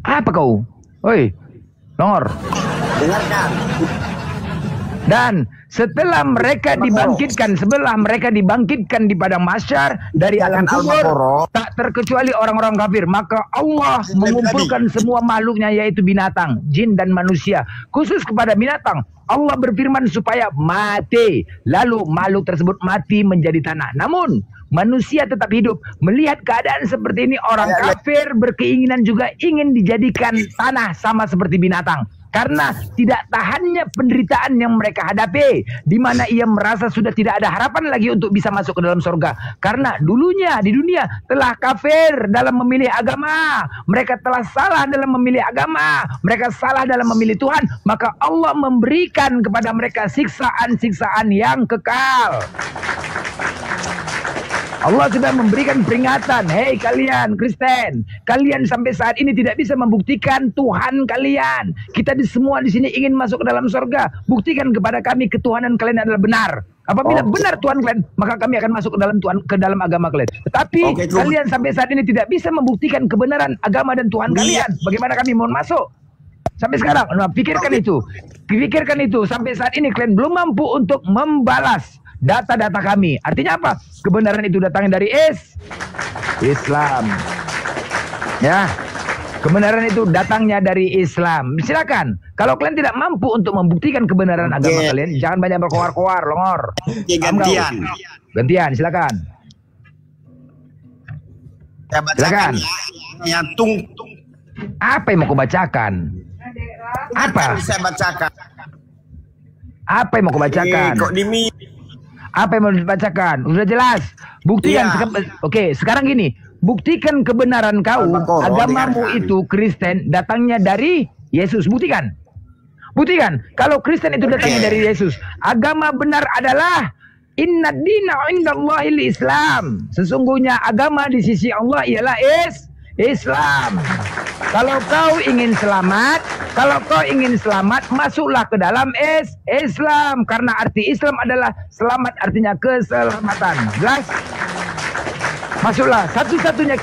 Apa kau? Oi, longor. Dengarkan. Dan setelah mereka dibangkitkan, di padang mahsyar dari alam kubur, tak terkecuali orang-orang kafir, maka Allah mengumpulkan semua makhluknya, yaitu binatang, jin dan manusia. Khusus kepada binatang, Allah berfirman supaya mati, lalu makhluk tersebut mati menjadi tanah. Namun manusia tetap hidup. Melihat keadaan seperti ini, orang kafir berkeinginan juga ingin dijadikan tanah sama seperti binatang. Karena tidak tahannya penderitaan yang mereka hadapi, di mana ia merasa sudah tidak ada harapan lagi untuk bisa masuk ke dalam surga. Karena dulunya di dunia telah kafir dalam memilih agama, mereka telah salah dalam memilih agama, mereka salah dalam memilih Tuhan, maka Allah memberikan kepada mereka siksaan-siksaan yang kekal. Allah sudah memberikan peringatan, hei kalian Kristen, kalian sampai saat ini tidak bisa membuktikan Tuhan kalian. Kita semua di sini ingin masuk ke dalam surga. Buktikan kepada kami ketuhanan kalian adalah benar. Apabila benar Tuhan kalian, maka kami akan masuk ke dalam agama kalian. Tetapi kalian sampai saat ini tidak bisa membuktikan kebenaran agama dan Tuhan kalian. Bagaimana kami mau masuk? Sampai sekarang, nah, pikirkan itu. Sampai saat ini kalian belum mampu untuk membalas data-data kami. Artinya apa? Kebenaran itu datangnya dari Islam. Ya. Kebenaran itu datangnya dari Islam. Silakan. Kalau kalian tidak mampu untuk membuktikan kebenaran agama kalian, jangan banyak berkoar-koar, longor. Gantian, silakan. Silakan. Ya, tung. Apa yang mau kau bacakan? Apa? Saya bacakan. Apa yang mau kau bacakan? Apa yang mau dibacakan? Sudah jelas. Buktikan. Oke, sekarang gini. Buktikan kebenaran kau. Agamamu itu Kristen datangnya dari Yesus. Buktikan. Kalau Kristen itu datangnya dari Yesus. Agama benar adalah inna dina indallahil Islam. Sesungguhnya agama di sisi Allah ialah Islam. Kalau kau ingin selamat, masuklah ke dalam Islam. Karena arti Islam adalah selamat, artinya keselamatan. Jelas? Masuklah. Satu-satunya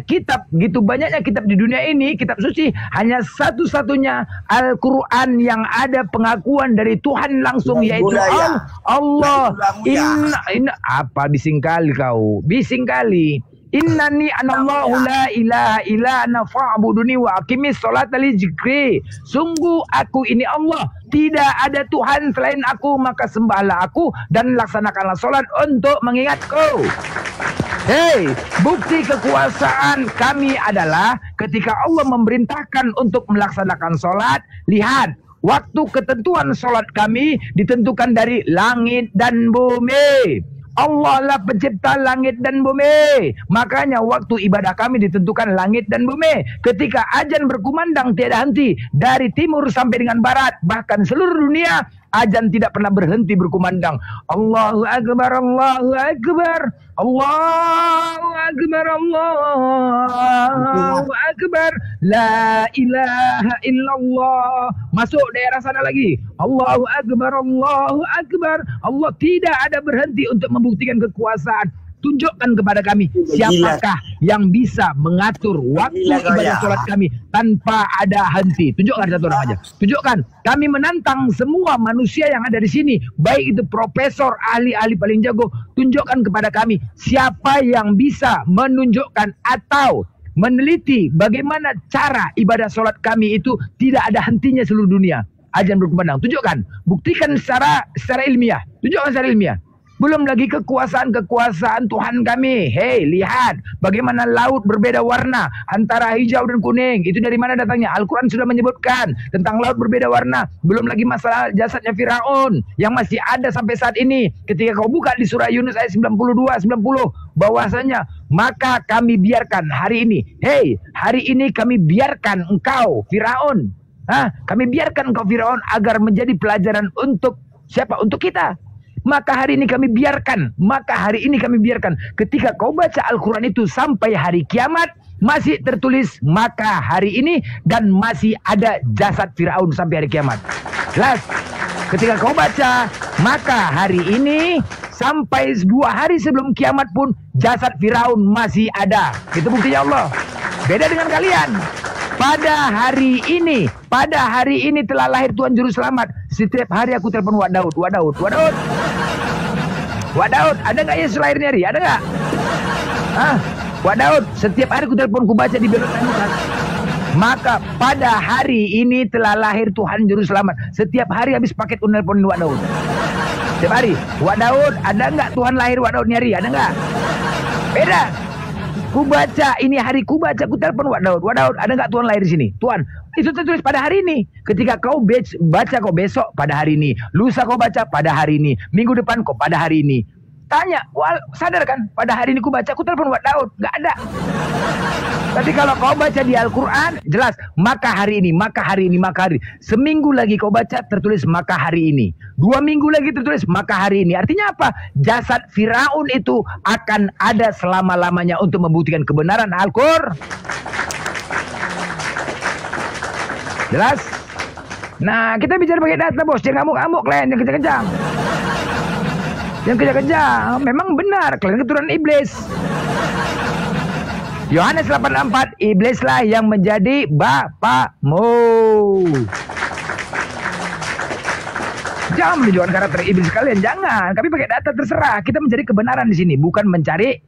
kitab, gitu banyaknya kitab di dunia ini, kitab suci, hanya satu-satunya Al-Quran yang ada pengakuan dari Tuhan langsung, yaitu Allah. Apa bising kali. Innani anallahu la ilaha illa ana fa'buduni wa aqimis sholata li dzikri. Sungguh aku ini Allah, tidak ada Tuhan selain aku, maka sembahlah aku dan laksanakanlah sholat untuk mengingatku. Hei, bukti kekuasaan kami adalah ketika Allah memerintahkan untuk melaksanakan sholat. Lihat, waktu ketentuan sholat kami ditentukan dari langit dan bumi. Allah lah pencipta langit dan bumi. Makanya waktu ibadah kami ditentukan langit dan bumi. Ketika azan berkumandang tiada henti, dari timur sampai dengan barat, bahkan seluruh dunia, azan tidak pernah berhenti berkumandang. Allahu Akbar, Allahu Akbar, Allahu Akbar, Allahu Akbar, la ilaha illallah. Masuk daerah sana lagi. Allahu Akbar, Allahu Akbar. Allah tidak ada berhenti untuk membuktikan kekuasaan. Tunjukkan kepada kami siapakah yang bisa mengatur waktu ibadah sholat kami tanpa ada henti. Tunjukkan satu orang aja. Tunjukkan. Kami menantang semua manusia yang ada di sini, baik itu profesor, ahli-ahli paling jago. Tunjukkan kepada kami siapa yang bisa menunjukkan atau meneliti bagaimana cara ibadah sholat kami itu tidak ada hentinya seluruh dunia. Azan berkumandang. Tunjukkan. Buktikan secara ilmiah. Tunjukkan secara ilmiah. Belum lagi kekuasaan-kekuasaan Tuhan kami. Hei, lihat bagaimana laut berbeda warna antara hijau dan kuning. Itu dari mana datangnya? Al-Quran sudah menyebutkan tentang laut berbeda warna. Belum lagi masalah jasadnya Firaun yang masih ada sampai saat ini. Ketika kau buka di surah Yunus ayat 92-90, bahwasanya maka kami biarkan hari ini. Hei, hari ini kami biarkan engkau Firaun. Kami biarkan engkau Firaun agar menjadi pelajaran untuk siapa? Untuk kita. Maka hari ini kami biarkan. Ketika kau baca Al-Quran itu sampai hari kiamat, masih tertulis maka hari ini, dan masih ada jasad Firaun sampai hari kiamat. Jelas? Ketika kau baca maka hari ini sampai 2 hari sebelum kiamat pun jasad Firaun masih ada. Itu buktinya Allah. Beda dengan kalian. Pada hari ini telah lahir Tuhan Juru Selamat. Setiap hari aku telepon Wak Daud. Wak Daud, ada nggak Yesus lahirnya hari? Ada nggak? Wak Daud, setiap hari aku telepon, ku baca di belakang Lukas. Maka pada hari ini telah lahir Tuhan Juru Selamat. Setiap hari habis paket ku nelponin Wak Daud. Setiap hari, Wak Daud, ada nggak Tuhan lahir Wak Daud hari? Ada nggak? Beda. Ku baca ini hari, ku telepon Wak Daud. Wak Daud, ada nggak Tuhan lahir di sini? Tuhan, itu tertulis pada hari ini. Ketika kau baca kau besok pada hari ini, lusa kau baca pada hari ini, minggu depan kau pada hari ini. Tanya, sadar kan? Pada hari ini ku baca, ku telepon Wak Daud, nggak ada. Tapi kalau kau baca di Al-Quran, jelas maka hari ini. Seminggu lagi kau baca tertulis maka hari ini. 2 minggu lagi tertulis maka hari ini. Artinya apa? Jasad Firaun itu akan ada selama-lamanya untuk membuktikan kebenaran Al-Quran. Jelas? Nah, kita bicara pakai data, bos. Jangan ngamuk-ngamuk, kalian. Jangan kencang-kencang. Yang kencang-kencang. Memang benar, kalian keturunan iblis. Yohanes 8:4, iblislah yang menjadi bapakmu. Jangan menunjukkan karakter iblis kalian, jangan. Kami pakai data, terserah. Kita mencari kebenaran di sini, bukan mencari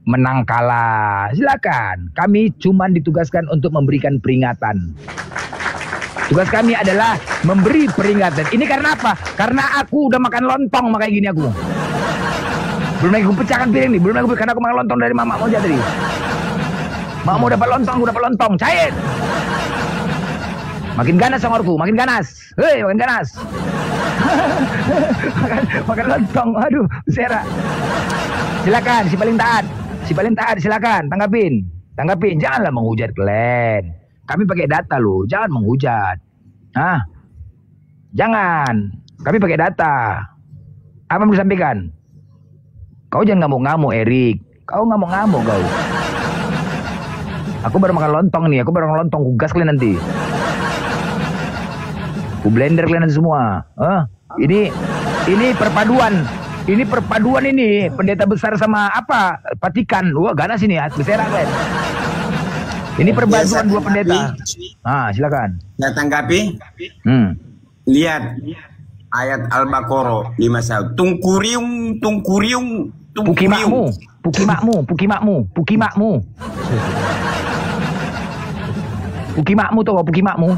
menang kalah. Silakan. Kami cuma ditugaskan untuk memberikan peringatan. Tugas kami adalah memberi peringatan. Ini karena apa? Karena aku udah makan lontong, makanya gini aku. Belum lagi aku pecahkan piring nih, karena aku makan lontong dari mama mau jadi. Mama dapat lontong, cair. Makin ganas songorku, makin ganas. Hei, makin ganas. makan lontong, aduh, serak. Silakan, si paling taat, silakan, tanggapin. Janganlah menghujat kalian. Kami pakai data loh, jangan menghujat. Jangan. Kami pakai data. Apa yang mau disampaikan? Kau jangan ngamuk-ngamuk, Erik. Kau ngamuk-ngamuk kau. Aku baru makan lontong nih, ku gas kalian nanti. Ku blender kalian nanti semua. Ini perpaduan. Ini perpaduan ini, pendeta besar sama apa? Patikan. Wah, ganas ini, berserak kalian. Ini perpaduan dua pendeta. Silakan. Saya tanggapi. Lihat ayat Al-Baqarah 51. Tungkuriung. Pukimakmu. Pukimakmu tuh, pukimakmu.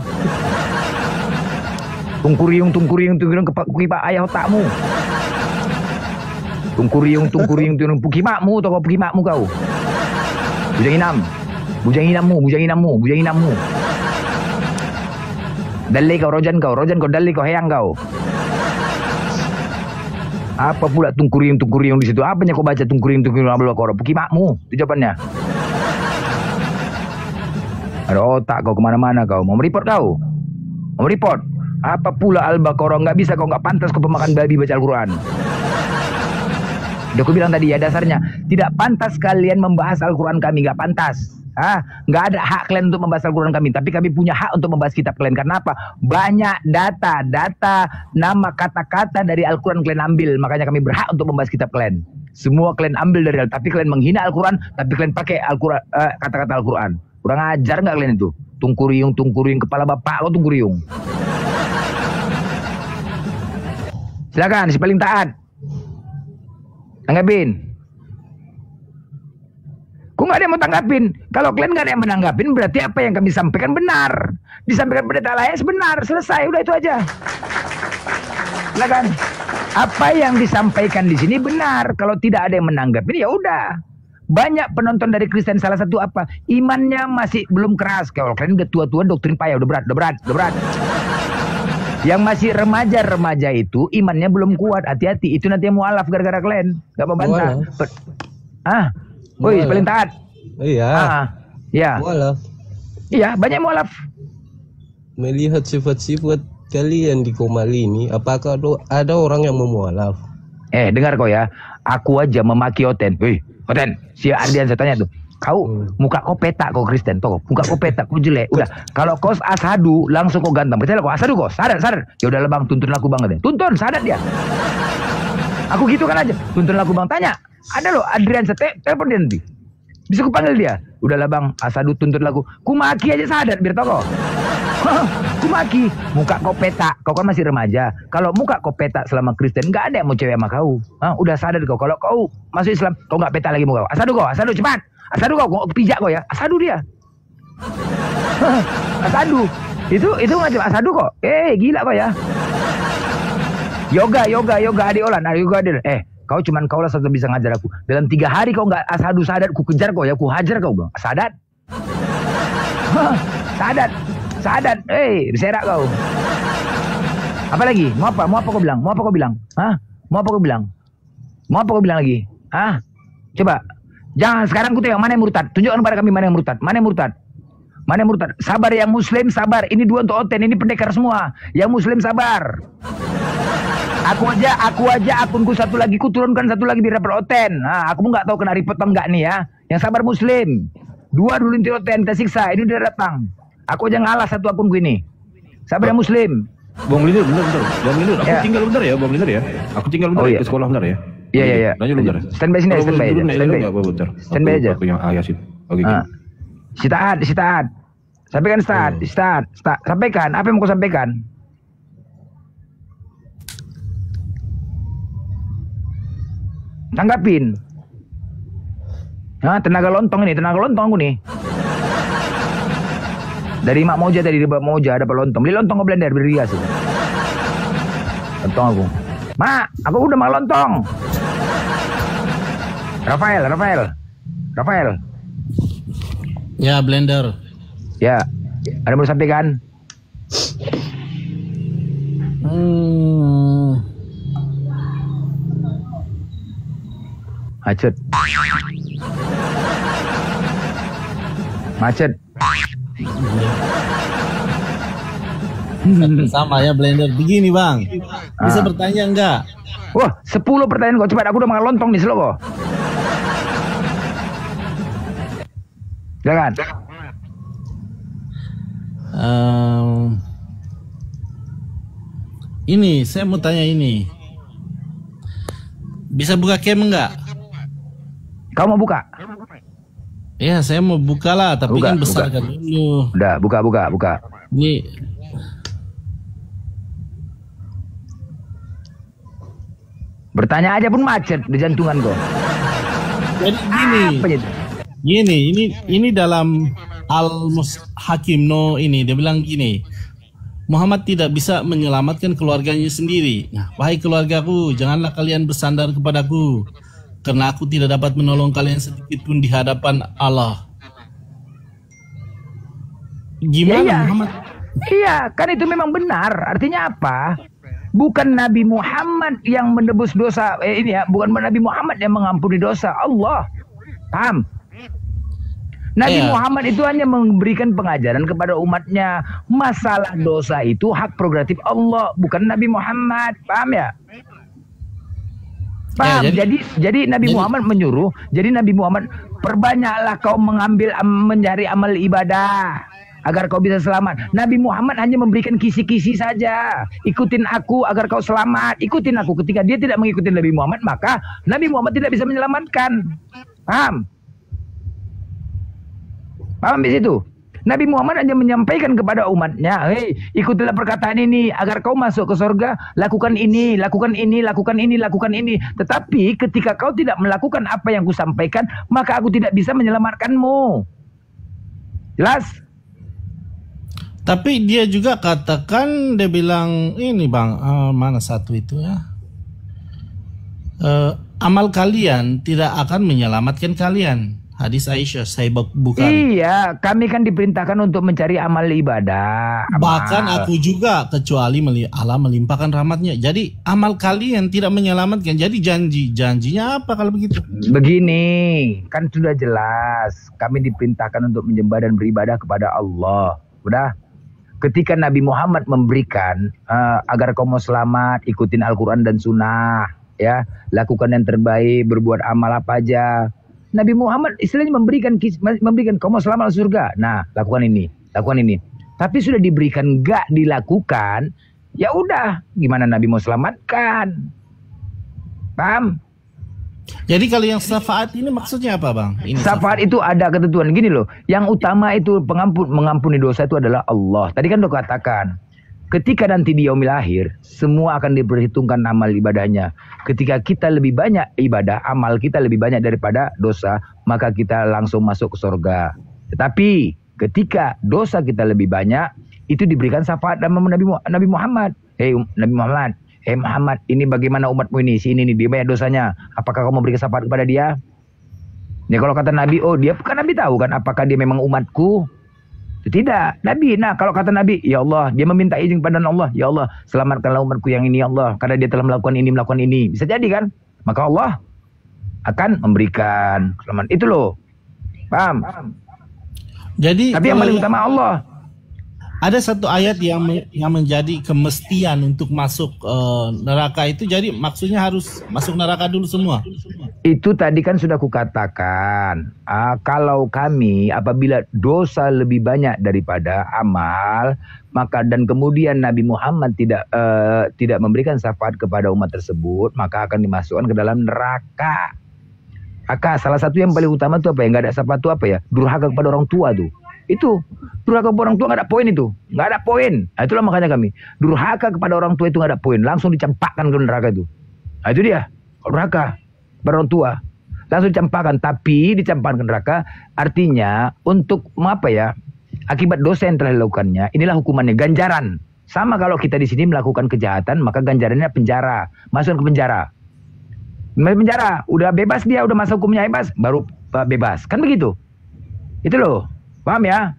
Tungkuriung pukimak ayah otakmu. Tungkuriung pukimakmu tuh, pukimakmu kau. Bujang inammu. Dalai kau, rojan kau, dalai kau, heyang kau. Apa pula tungkuriung di situ? Apanya kau baca tungkuriung Al-Baqarah? Pukimakmu, itu jawabannya. Ada otak kau kemana-mana kau. Mau mereport kau? Mau report? Apa pula Al-Baqarah? Nggak bisa kau, nggak pantas kau pemakan babi baca Al-Quran. Udah aku bilang tadi ya, dasarnya tidak pantas kalian membahas Al-Quran kami, nggak pantas. Nggak ada hak kalian untuk membahas Al-Quran kami, tapi kami punya hak untuk membahas kitab kalian. Karena apa? Banyak data, nama kata-kata dari Al-Quran kalian ambil, makanya kami berhak untuk membahas kitab kalian. Semua kalian ambil dari Al-Quran, tapi kalian menghina Al-Quran, tapi kalian pakai Al-Quran, kata-kata Al-Quran. Kurang ajar nggak kalian itu? Tungkuriung, kepala bapak lo tungkuriung. Silakan, si paling taat. Tanggapin. Kok nggak ada yang mau tanggapin? Kalau kalian nggak ada yang menanggapin, berarti apa yang kami sampaikan benar. Disampaikan pendeta lain benar, selesai, udah itu aja. Silakan. Apa yang disampaikan di sini benar. Kalau tidak ada yang menanggapi, ya udah. Banyak penonton dari Kristen salah satu apa? Imannya masih belum keras. Kalau kalian udah tua-tua doktrin payah, udah berat. Yang masih remaja itu imannya belum kuat. Hati-hati, itu nanti yang mualaf gara-gara kalian. Gak mau bantah. Woi, paling taat. Iya. Ya. Mualaf. Iya, banyak mualaf. Melihat sifat-sifat kalian di Komali ini, apakah ada orang yang memualaf? Dengar kau ya. Aku aja memaki Oten. Wih, Oten, si Ardian saya tanya tuh. Kau muka kau petak kau Kristen, toh. Muka kau petak, kau jelek. Udah, kalau kau asadu langsung kau ganteng. Percaya kau asadu kau, sadar. Ya udah bang, tuntun aku banget ya. Tuntun, sadar dia. Aku gitu kan aja. Tuntun aku bang, tanya. Ada loh Adrian telepon dia nanti. Bisa ku panggil dia. Udahlah bang, asadu tuntun lagu. Ku maki aja sadar biar tau kau. Ku maki. Muka kau petak, kau kan masih remaja. Kalau muka kau petak selama Kristen, nggak ada yang mau cewek sama kau. Udah sadar kau. Kalau kau masuk Islam, kau nggak petak lagi muka kau. Asadu cepat. Asadu kau pijak kau ya. Asadu dia. Asadu. Itu macam asadu kok. Gila kau ya. Yoga adik Olan. Yoga adik. Kau cuman kaulah satu bisa ngajar aku. Dalam 3 hari kau nggak asadu sadat, ku kejar kau ya, ku hajar kau bang. Sadat. Sadat. Berserak kau. Apa lagi? Mau apa kau bilang? Mau apa kau bilang lagi? Coba. Jangan sekarang ku tengok mana yang murtad. Tunjukkan kepada kami mana yang murtad. Sabar yang muslim, sabar. Ini 2 untuk Oten, ini pendekar semua. Yang muslim sabar. Aku aja akunku 1 lagi, ku turunkan 1 lagi biar dapat Oten. Aku nggak tahu kena report atau enggak nih ya. Yang sabar muslim. 2 dulu inti Oten, kita siksa. Ini udah datang. Aku aja ngalah 1 akunku ini. Sabar yang muslim. Bang Lindur, bentar. Bang Lindur, aku tinggal bentar ya, Bang Lindur ya. Aku tinggal bentar ke sekolah bentar ya. Iya. Lanjut bentar. Standby sini, standby aja. Standby aja. Punya Yasin. Oke. Si Taat. Sampaikan Start. Sampaikan, apa yang mau kau sampaikan? Tanggapin. Tenaga lontong aku nih. Dari Mak Moja tadi, di Mak Moja ada lontong. Beli lontong ke blender, beli rias. Lontong aku. Mak, aku udah makan lontong. Rafael. Ya, blender. Ya, ada mau sampaikan? Macet. Sama ya blender. Begini bang, bisa bertanya enggak? Wah, 10 pertanyaan kok. Cepat, aku udah makan lontong nih slow kok. Jangan. Ini saya mau tanya ini. Bisa buka cam enggak? Kau mau buka? Iya, saya mau buka lah, tapi kan besar kan dulu. Udah, buka. Ini bertanya aja pun macet di jantungan kok. Jadi gini, ini dalam Al-Hakim ini dia bilang gini. Muhammad tidak bisa menyelamatkan keluarganya sendiri. Nah, wahai keluargaku, janganlah kalian bersandar kepadaku, karena aku tidak dapat menolong kalian sedikit pun di hadapan Allah. Gimana Muhammad? Iya, kan itu memang benar. Artinya apa? Bukan Nabi Muhammad yang menebus dosa. Bukan Nabi Muhammad yang mengampuni dosa. Allah. Paham? Nabi Muhammad itu hanya memberikan pengajaran kepada umatnya. Masalah dosa itu hak prerogatif Allah, bukan Nabi Muhammad. Paham ya? Paham? Jadi Nabi Muhammad menyuruh. Jadi Nabi Muhammad, perbanyaklah kau mencari amal ibadah agar kau bisa selamat. Nabi Muhammad hanya memberikan kisi-kisi saja. Ikutin aku agar kau selamat. Ikutin aku. Ketika dia tidak mengikuti Nabi Muhammad, maka Nabi Muhammad tidak bisa menyelamatkan. Paham? Paham di situ? Nabi Muhammad hanya menyampaikan kepada umatnya, hei, ikutilah perkataan ini agar kau masuk ke surga, lakukan ini, lakukan ini, lakukan ini, lakukan ini. Tetapi ketika kau tidak melakukan apa yang kusampaikan, maka aku tidak bisa menyelamatkanmu. Jelas? Tapi dia juga katakan, dia bilang ini bang, mana satu itu ya? Amal kalian tidak akan menyelamatkan kalian. Hadis Aisyah, Sahih Bukhari. Iya, kami kan diperintahkan untuk mencari amal ibadah. Bahkan aku juga, kecuali Allah melimpahkan rahmatnya. Jadi amal kalian tidak menyelamatkan. Jadi janjinya apa kalau begitu? Begini, kan sudah jelas. Kami diperintahkan untuk menyembah dan beribadah kepada Allah. Udah. Ketika Nabi Muhammad memberikan agar kamu selamat, ikutin Al-Quran dan Sunnah, ya, lakukan yang terbaik, berbuat amal apa aja. Nabi Muhammad istilahnya memberikan kamu selamat surga. Nah, lakukan ini. Tapi sudah diberikan, nggak dilakukan, ya udah, gimana Nabi mau selamatkan? Paham? Jadi kalau yang syafaat ini maksudnya apa, Bang? Syafaat itu ada ketentuan gini loh. Yang utama itu mengampuni dosa itu adalah Allah. Tadi kan udah katakan, ketika nanti di yaumil akhir, semua akan diperhitungkan amal ibadahnya. Ketika kita lebih banyak ibadah, amal kita lebih banyak daripada dosa, maka kita langsung masuk ke surga. Tetapi ketika dosa kita lebih banyak, itu diberikan syafaat dan Nabi Muhammad. Nabi Muhammad, Muhammad, ini bagaimana umatmu ini? Si ini nih, dia banyak dosanya. Apakah kamu memberikan syafaat kepada dia? Ya kalau kata Nabi, dia kan Nabi tahu kan apakah dia memang umatku? Tidak, Nabi. Nah, kalau kata Nabi, ya Allah, dia meminta izin kepada Allah, ya Allah, selamatkanlah umatku yang ini, ya Allah, karena dia telah melakukan ini. Bisa jadi kan? Maka Allah akan memberikan selamat. Itu loh. Paham? Jadi tapi yang paling utama Allah. Ada satu ayat yang menjadi kemestian untuk masuk neraka itu, jadi maksudnya harus masuk neraka dulu semua. Itu tadi kan sudah kukatakan, kalau kami apabila dosa lebih banyak daripada amal, maka dan kemudian Nabi Muhammad tidak memberikan syafaat kepada umat tersebut, maka akan dimasukkan ke dalam neraka. Salah satu yang paling utama itu apa ya? Nggak ada syafaat itu apa ya? Durhaka kepada orang tua tuh. Itu durhaka kepada orang tua nggak ada poin itu, nggak ada poin. Nah, itulah makanya kami durhaka kepada orang tua itu nggak ada poin, langsung dicampakkan ke neraka itu. Nah, itu dia durhaka kepada orang tua, langsung dicampakkan. Tapi dicampakkan ke neraka artinya untuk apa ya? Akibat dosa yang telah dilakukannya, inilah hukumannya, ganjaran. Sama kalau kita di sini melakukan kejahatan, maka ganjarannya penjara, masuk ke penjara. Udah bebas dia, udah masa hukumnya bebas, baru bebas, kan begitu? Itu loh. Paham ya?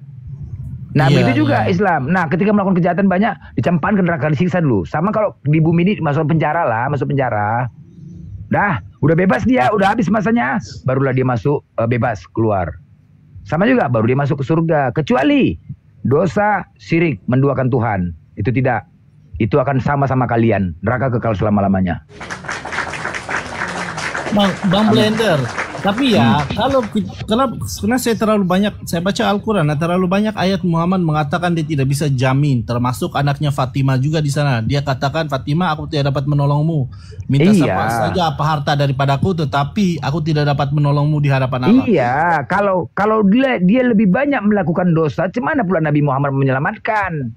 Nah, begitu juga Islam. Nah, ketika melakukan kejahatan banyak, dicampakkan ke neraka, disiksa dulu. Sama kalau di bumi ini masuk penjara. Udah bebas dia, udah habis masanya, barulah dia masuk bebas keluar. Sama juga, baru dia masuk ke surga. Kecuali dosa syirik, menduakan Tuhan. Itu tidak. Itu akan sama-sama kalian. Neraka kekal selama-lamanya. Bang Blender. Tapi ya, karena saya baca Al-Quran, terlalu banyak ayat Muhammad mengatakan dia tidak bisa jamin, termasuk anaknya Fatimah juga di sana. Dia katakan, Fatimah, aku tidak dapat menolongmu. Minta apa saja, apa harta daripadaku, tetapi aku tidak dapat menolongmu di hadapan Allah. Iya, kalau dia lebih banyak melakukan dosa, cemana pula Nabi Muhammad menyelamatkan?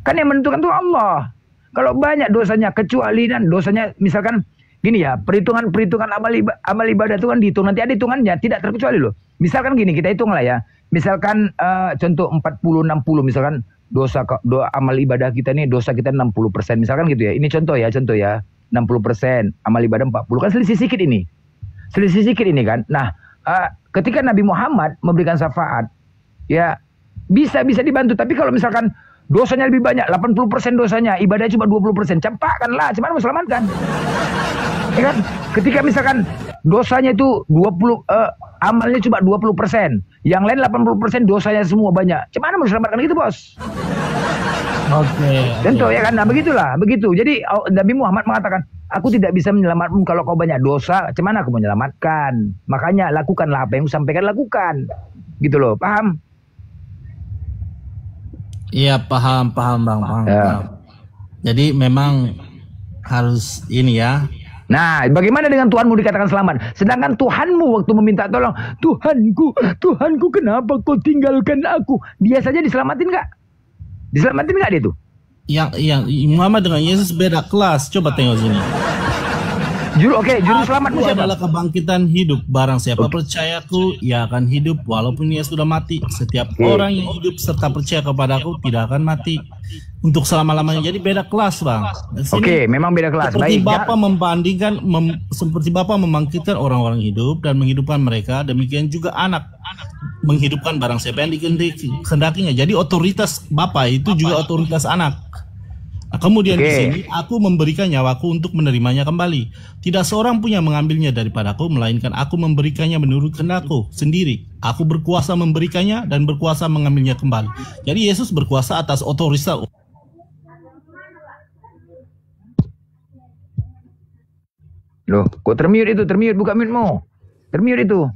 Kan yang menentukan itu Allah. Kalau banyak dosanya, kecuali dan dosanya, misalkan gini ya, perhitungan amal ibadah itu kan dihitung, nanti ada hitungannya, tidak terkecuali loh. Misalkan gini, kita hitung lah ya. Misalkan contoh 40-60, misalkan dosa amal ibadah kita nih, dosa kita 60%, misalkan gitu ya. Ini contoh ya, 60%, amal ibadah 40, kan selisih sedikit ini kan. Nah, ketika Nabi Muhammad memberikan syafaat, ya bisa dibantu. Tapi kalau misalkan dosanya lebih banyak, 80% dosanya, ibadahnya cuma 20%, campakkanlah, cuman mau selamatkan. Ya kan? Ketika misalkan dosanya itu 20, amalnya cuma 20%, yang lain 80% dosanya semua banyak, cuman mau selamatkan gitu, Bos. Oke. Tentu ya kan, nah begitulah, begitu. Jadi Nabi Muhammad mengatakan, aku tidak bisa menyelamatkanmu kalau kau banyak dosa, cuman aku menyelamatkan. Makanya lakukanlah apa yang aku sampaikan, lakukan. Gitu loh, paham? Iya, paham Bang, paham. Jadi memang harus ini ya. Nah, bagaimana dengan Tuhanmu dikatakan selamat? Sedangkan Tuhanmu waktu meminta tolong, Tuhanku, kenapa kau tinggalkan aku? Dia saja diselamatin nggak? Diselamatin nggak dia tuh? Yang Muhammad dengan Yesus beda kelas. Coba tengok sini. Juru selamatmu siapa? Adalah kebangkitan hidup. Barang siapa percayaku, ia akan hidup walaupun ia sudah mati. Setiap orang yang hidup serta percaya kepadaku tidak akan mati. untuk selama-lamanya. Jadi beda kelas, Bang. Oke, memang beda kelas. Seperti Baik. Bapak membandingkan, seperti Bapak membangkitkan orang-orang hidup dan menghidupkan mereka, demikian juga anak menghidupkan barang siapa yang dikehendakinya. Jadi otoritas Bapak itu juga otoritas anak. Nah, kemudian di sini aku memberikan nyawaku untuk menerimanya kembali. Tidak seorang pun yang mengambilnya daripadaku, melainkan aku memberikannya menurut kehendakku sendiri. Aku berkuasa memberikannya dan berkuasa mengambilnya kembali. Jadi Yesus berkuasa atas otoritas. Loh, kok termute itu? Termute, buka mute-mu. Termute itu.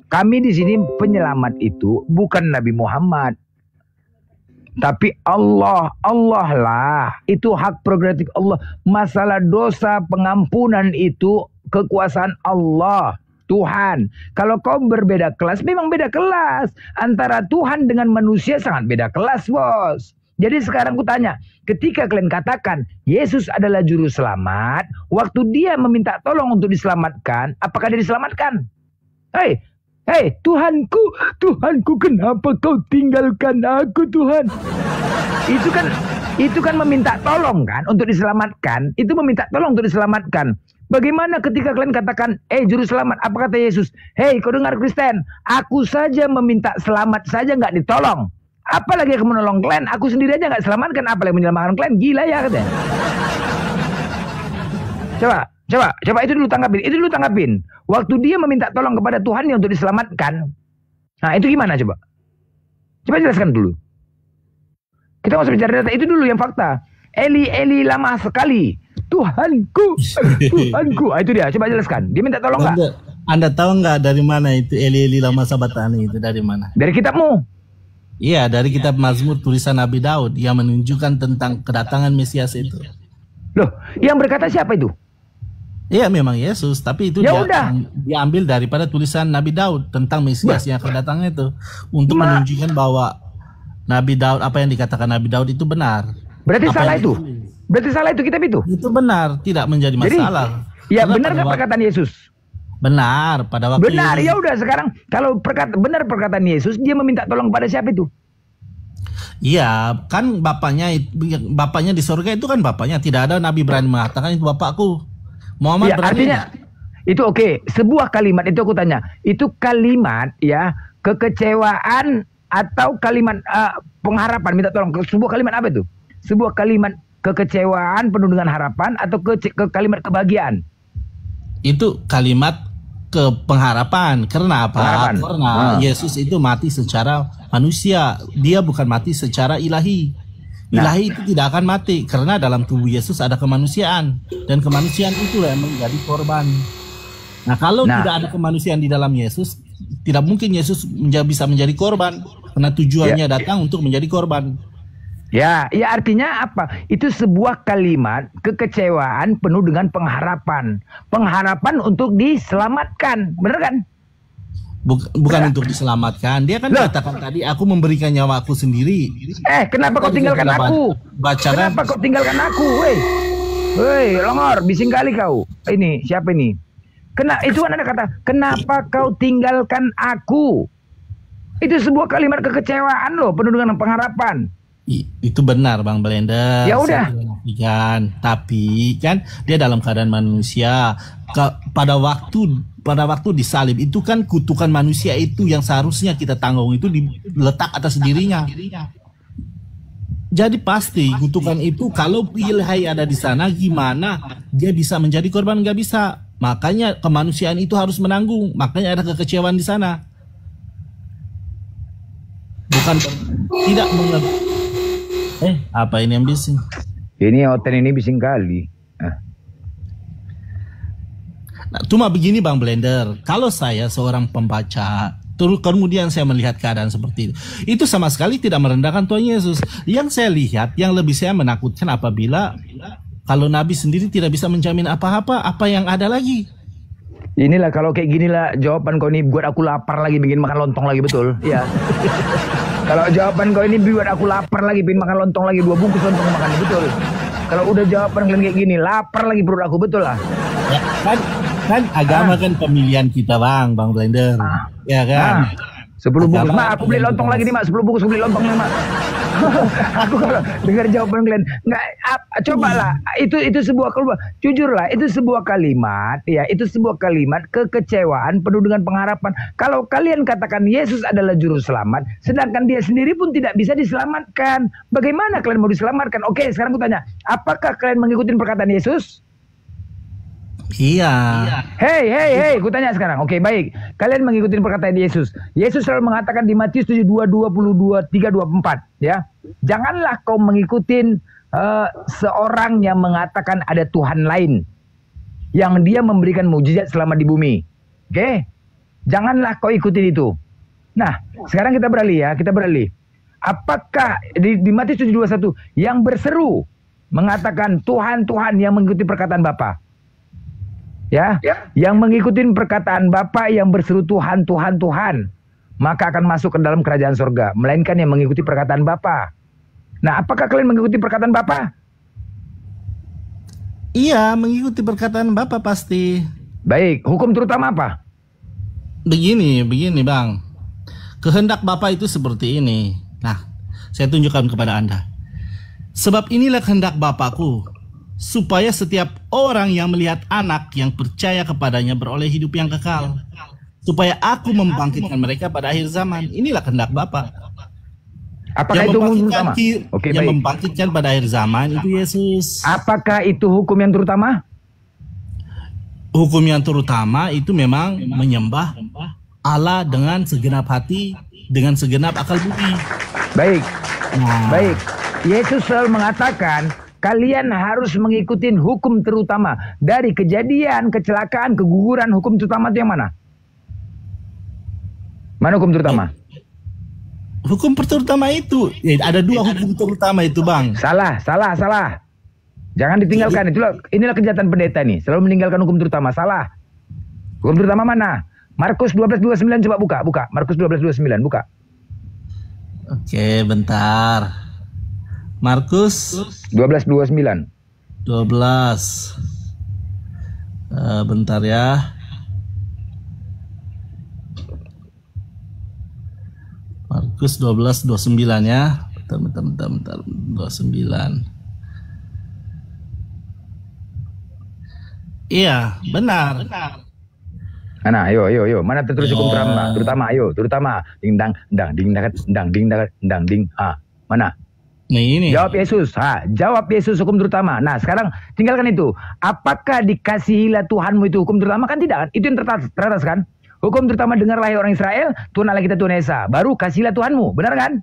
Kami di sini penyelamat itu bukan Nabi Muhammad. Tapi Allah lah, itu hak prerogatif Allah. Masalah dosa pengampunan itu kekuasaan Allah, Tuhan. Kalau kau berbeda kelas, memang beda kelas. Antara Tuhan dengan manusia sangat beda kelas, bos. Jadi sekarang ku tanya, ketika kalian katakan Yesus adalah juru selamat, waktu dia meminta tolong untuk diselamatkan, apakah dia diselamatkan? Hei, Tuhanku, kenapa kau tinggalkan aku, Tuhan? Itu kan meminta tolong kan untuk diselamatkan. Itu meminta tolong untuk diselamatkan. Bagaimana ketika kalian katakan, juru selamat, apa kata Yesus? Hei, kau dengar Kristen, aku saja meminta selamat saja nggak ditolong. Apalagi aku menolong kalian, aku sendiri aja nggak selamatkan, apalagi menyelamatkan kalian, gila ya katanya. Coba itu dulu tanggapin. Waktu dia meminta tolong kepada Tuhannya untuk diselamatkan. Nah, itu gimana coba? Coba jelaskan dulu. Kita mau bicara data itu dulu yang fakta. Eli lama sekali. Tuhanku. Itu dia. Coba jelaskan. Dia minta tolong nggak? Anda tahu nggak dari mana itu Eli lama sabatani itu dari mana? Dari kitabmu. Iya, dari kitab Mazmur tulisan Nabi Daud yang menunjukkan tentang kedatangan Mesias itu. Loh, yang berkata siapa itu? Iya, memang Yesus, tapi itu diambil daripada tulisan Nabi Daud tentang Mesias yang akan datang itu untuk menunjukkan bahwa Nabi Daud, apa yang dikatakan Nabi Daud itu benar. Berarti salah itu. Berarti salah itu kitab itu. Itu benar, tidak menjadi masalah. Jadi, ya benar nggak perkataan Yesus? Benar pada waktu. Benar, ya udah sekarang kalau benar perkataan Yesus, dia meminta tolong kepada siapa itu? Iya, kan bapaknya di surga itu kan bapaknya, tidak ada nabi berani mengatakan itu bapakku. Muhammad ya, artinya itu oke. Sebuah kalimat itu aku tanya, itu kalimat ya kekecewaan atau kalimat pengharapan minta tolong? Sebuah kalimat apa itu? Sebuah kalimat kekecewaan penuh dengan harapan atau kalimat kebahagiaan? Itu kalimat pengharapan. Karena apa? Karena Yesus itu mati secara manusia, dia bukan mati secara ilahi. Ilahi itu tidak akan mati karena dalam tubuh Yesus ada kemanusiaan, dan kemanusiaan itu yang menjadi korban. Nah, kalau tidak ada kemanusiaan di dalam Yesus, tidak mungkin Yesus bisa menjadi korban karena tujuannya datang untuk menjadi korban. Ya artinya apa? Itu sebuah kalimat kekecewaan penuh dengan pengharapan. Pengharapan untuk diselamatkan, benar kan? Bukan untuk diselamatkan. Dia kan katakan tadi, aku memberikan nyawaku sendiri. Kenapa kau tinggalkan aku? Kenapa kau tinggalkan aku? Woi, Longor, bising kali kau. Ini siapa ini? Itu kan ada kata, kenapa kau tinggalkan aku? Itu sebuah kalimat kekecewaan loh, penuh dengan pengharapan. Itu benar, Bang Blender. Ya udah. Tapi kan dia dalam keadaan manusia. Pada waktu disalib itu kan kutukan manusia itu yang seharusnya kita tanggung itu diletak atas dirinya. Jadi pasti kutukan itu kalau ilahi ada di sana, gimana dia bisa menjadi korban? Nggak bisa. Makanya kemanusiaan itu harus menanggung. Makanya ada kekecewaan di sana. Bukan tidak mengerti. Apa ini yang bising? Ini hotel ini bising kali. Nah, cuma begini Bang Blender, kalau saya seorang pembaca, terus kemudian saya melihat keadaan seperti itu sama sekali tidak merendahkan Tuhan Yesus. Yang saya lihat, yang lebih saya menakutkan apabila kalau Nabi sendiri tidak bisa menjamin apa-apa, apa yang ada lagi? Inilah kalau kayak ginilah jawaban kau ini buat aku lapar lagi, bikin makan lontong lagi, betul? Ya. Kalau jawaban kau ini buat aku lapar lagi, bikin makan lontong lagi, 2 bungkus lontong makan, betul? Kalau udah jawaban kalian kayak gini, lapar lagi perut aku, betul lah? Ya, kan agama kan pemilihan kita Bang Blender. Ya kan? 10 bungkus. Agama Mak, aku beli lontong lagi nih, Mak. 10 bungkus aku beli lontong nih, Mak. Aku kalau dengar jawaban kalian, cobalah. Itu sebuah kalimat. Jujurlah, itu sebuah kalimat, ya. Itu sebuah kalimat kekecewaan penuh dengan pengharapan. Kalau kalian katakan Yesus adalah juru selamat, sedangkan dia sendiri pun tidak bisa diselamatkan. Bagaimana kalian mau diselamatkan? Oke, sekarang aku tanya, apakah kalian mengikuti perkataan Yesus? Iya. Hei, aku tanya sekarang. Oke, baik. Kalian mengikuti perkataan Yesus. Yesus selalu mengatakan di Matius 72, 22, 3, 24. Ya. Janganlah kau mengikuti seorang yang mengatakan ada Tuhan lain. Yang dia memberikan mujizat selama di bumi. Oke? Janganlah kau ikuti itu. Nah, sekarang kita beralih ya. Kita beralih. Apakah di Matius 7, 21 yang berseru mengatakan Tuhan, Tuhan yang mengikuti perkataan Bapa? Ya, yang mengikuti perkataan Bapa yang berseru Tuhan, Tuhan, Tuhan, maka akan masuk ke dalam kerajaan surga. Melainkan yang mengikuti perkataan Bapa. Nah, apakah kalian mengikuti perkataan Bapa? Iya, mengikuti perkataan Bapa pasti. Baik, hukum terutama apa? Begini Bang. Kehendak Bapa itu seperti ini. Nah, saya tunjukkan kepada Anda. Sebab inilah kehendak Bapakku, supaya setiap orang yang melihat anak yang percaya kepadanya beroleh hidup yang kekal. Supaya aku membangkitkan mereka pada akhir zaman. Inilah kehendak Bapa. Apakah itu hukum terutama? Yang membangkitkan pada akhir zaman itu Yesus. Apakah itu hukum yang terutama? Hukum yang terutama itu memang menyembah Allah dengan segenap hati, dengan segenap akal budi. Baik. Baik. Yesus selalu mengatakan kalian harus mengikuti hukum terutama. Dari kejadian, kecelakaan, keguguran, hukum terutama itu yang mana? Mana hukum terutama? Hukum terutama itu, ada dua hukum terutama itu, Bang. Salah. Jangan ditinggalkan. Inilah kejahatan pendeta nih. Selalu meninggalkan hukum terutama. Salah. Hukum terutama mana? Markus 12:29 coba buka. Markus 12:29 buka. Oke, bentar. Markus 12:29. 12. Bentar ya. Markus 12:29 ya. Bentar. 29. Iya, benar. Mana? Ayo. Mana tertulis hukum terutama? Ayo, terutama. Ding dang. Mana? Nih ini. Jawab Yesus. Jawab Yesus hukum terutama. Nah, sekarang tinggalkan itu. Apakah dikasihilah Tuhanmu itu hukum terutama? Kan tidak kan? Itu yang teratas kan? Hukum terutama dengarlah hai orang Israel, Tuhan Allah kita Tuhan Esa. Baru kasihilah Tuhanmu. Benar kan?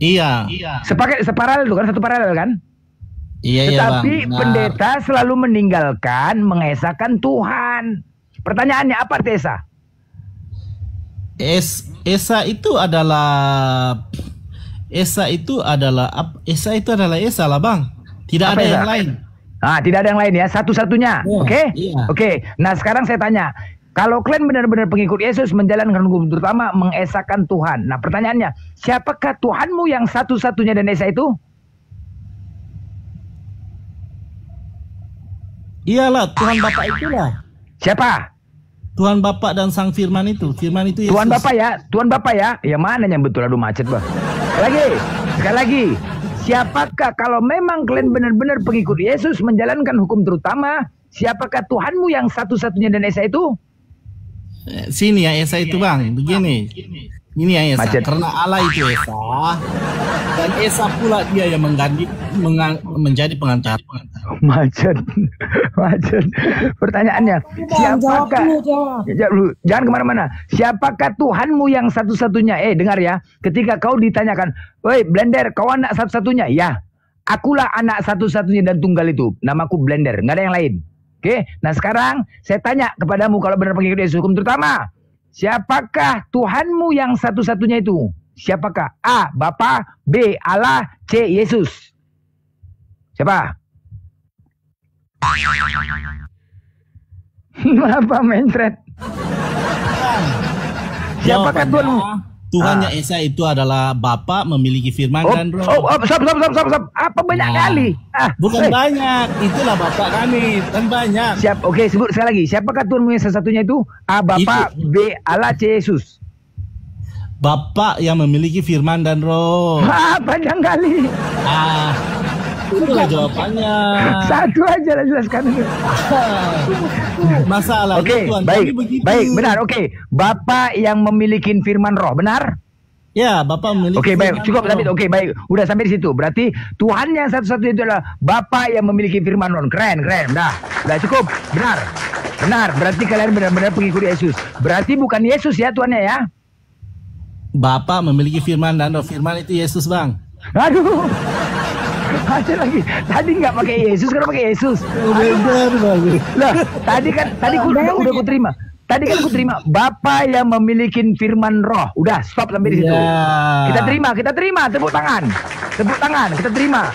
Iya. Separalel itu kan, satu paralel kan? Iya, Tetapi Bang. pendeta selalu meninggalkan mengesahkan Tuhan. Pertanyaannya apa arti Esa? Esa itu adalah Esa lah, Bang. Tidak Apa ada Esa? yang lain. Tidak ada yang lain ya, satu-satunya. Oke? Iya. Oke. Nah, sekarang saya tanya, kalau kalian benar-benar pengikut Yesus menjalankan hukum terutama mengesahkan Tuhan. Nah, pertanyaannya, siapakah Tuhanmu yang satu-satunya dan Esa itu? Iyalah, Tuhan Bapa itulah. Siapa? Tuhan Bapa dan Sang Firman itu. Firman itu Yesus. Tuhan Bapa ya. Ya mana yang betul, aduh macet, Bang. Sekali lagi. Siapakah kalau memang kalian benar-benar pengikut Yesus menjalankan hukum terutama, siapakah Tuhanmu yang satu-satunya dan Esa itu? Sini ya Esa itu, Bang. Begini. Ini ya Esa. Macet. Karena Allah itu Esa. Dan Esa pula dia yang menjadi pengantar. Macet. Pertanyaannya, siapakah? Jangan kemana-mana. Siapakah Tuhanmu yang satu-satunya? Dengar ya. Ketika kau ditanyakan, woi Blender, kau anak satu-satunya? Ya, akulah anak satu-satunya dan tunggal itu. Namaku Blender, nggak ada yang lain. Oke. Nah sekarang saya tanya kepadamu kalau benar pengikut Yesus hukum terutama. Siapakah Tuhanmu yang satu-satunya itu? Siapakah? A. Bapa, B. Allah, C. Yesus. Siapa? Apa mentret? Siapakah Tuhanmu? Tuhannya Esa itu adalah Bapa memiliki firman dan roh. Stop. Apa banyak kali? Bukan banyak, itulah Bapa kami, kan banyak. Oke, sebut sekali lagi. Siapakah Tuhanmu yang satu-satunya itu? A. Bapa, B. Allah, C. Yesus. Bapa yang memiliki firman dan roh. Panjang kali. Itulah jawabannya. Satu aja lah jelaskan. Masalah. Oke, baik, benar. Oke, Bapa yang memiliki firman roh, benar? Ya, Bapa memiliki. Oke, baik, cukup tapi oke, baik. Udah sampai di situ. Berarti Tuhan yang satu-satu itu adalah Bapa yang memiliki firman roh. Keren. Udah cukup. Benar. Berarti kalian benar-benar pengikut Yesus. Berarti bukan Yesus ya Tuhannya ya? Bapa memiliki firman dan roh. Firman itu Yesus, Bang. Aduh. Ada lagi. Tadi nggak pakai Yesus, sekarang pakai Yesus. Benar, Bang. Lah, tadi kan udah aku terima. Tadi kan aku terima Bapa yang memiliki firman roh. Udah, stop sampai di situ. Kita terima. Tepuk tangan, kita terima.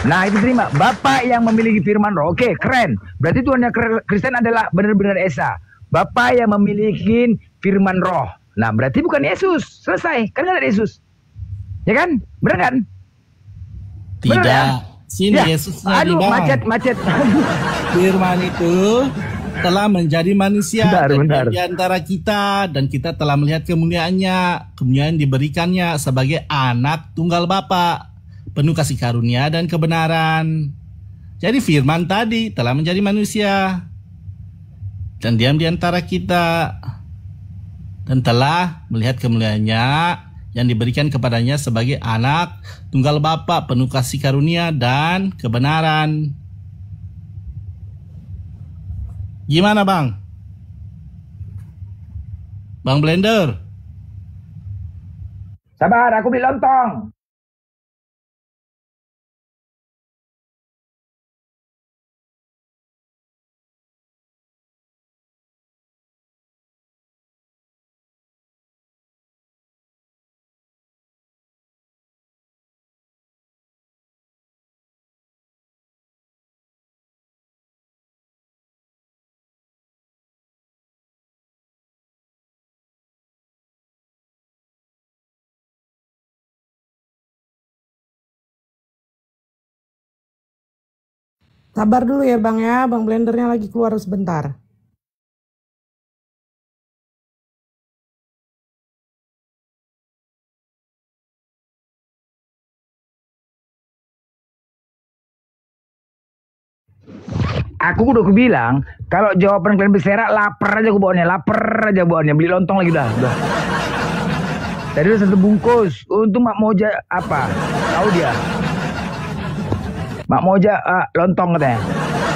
Nah, itu terima. Bapa yang memiliki firman roh. Oke, keren. Berarti Tuhan yang Kristen adalah benar-benar Esa. Bapa yang memiliki firman roh. Nah, berarti bukan Yesus. Selesai. Kan nggak ada Yesus. Ya kan? Benar kan? Tidak. Benar, kan? Sini ya. Yesusnya. Aduh, macet. Firman itu telah menjadi manusia Benar. di antara kita, dan kita telah melihat kemuliaannya. Kemuliaan diberikannya sebagai anak tunggal Bapa, penuh kasih karunia dan kebenaran. Jadi firman tadi telah menjadi manusia dan diam di antara kita, dan telah melihat kemuliaannya yang diberikan kepadanya sebagai anak tunggal Bapa, penuh kasih karunia dan kebenaran. Gimana, Bang? Bang Blender? Sabar, aku beli lontong. Sabar dulu ya Bang ya, Bang Blendernya lagi keluar sebentar. Aku udah bilang, kalau jawaban kalian berserak, lapar aja bawaannya, beli lontong lagi udah. Tadi udah 1 bungkus, untuk Mak Moja apa? Tahu dia. Mak Moja lontong katanya.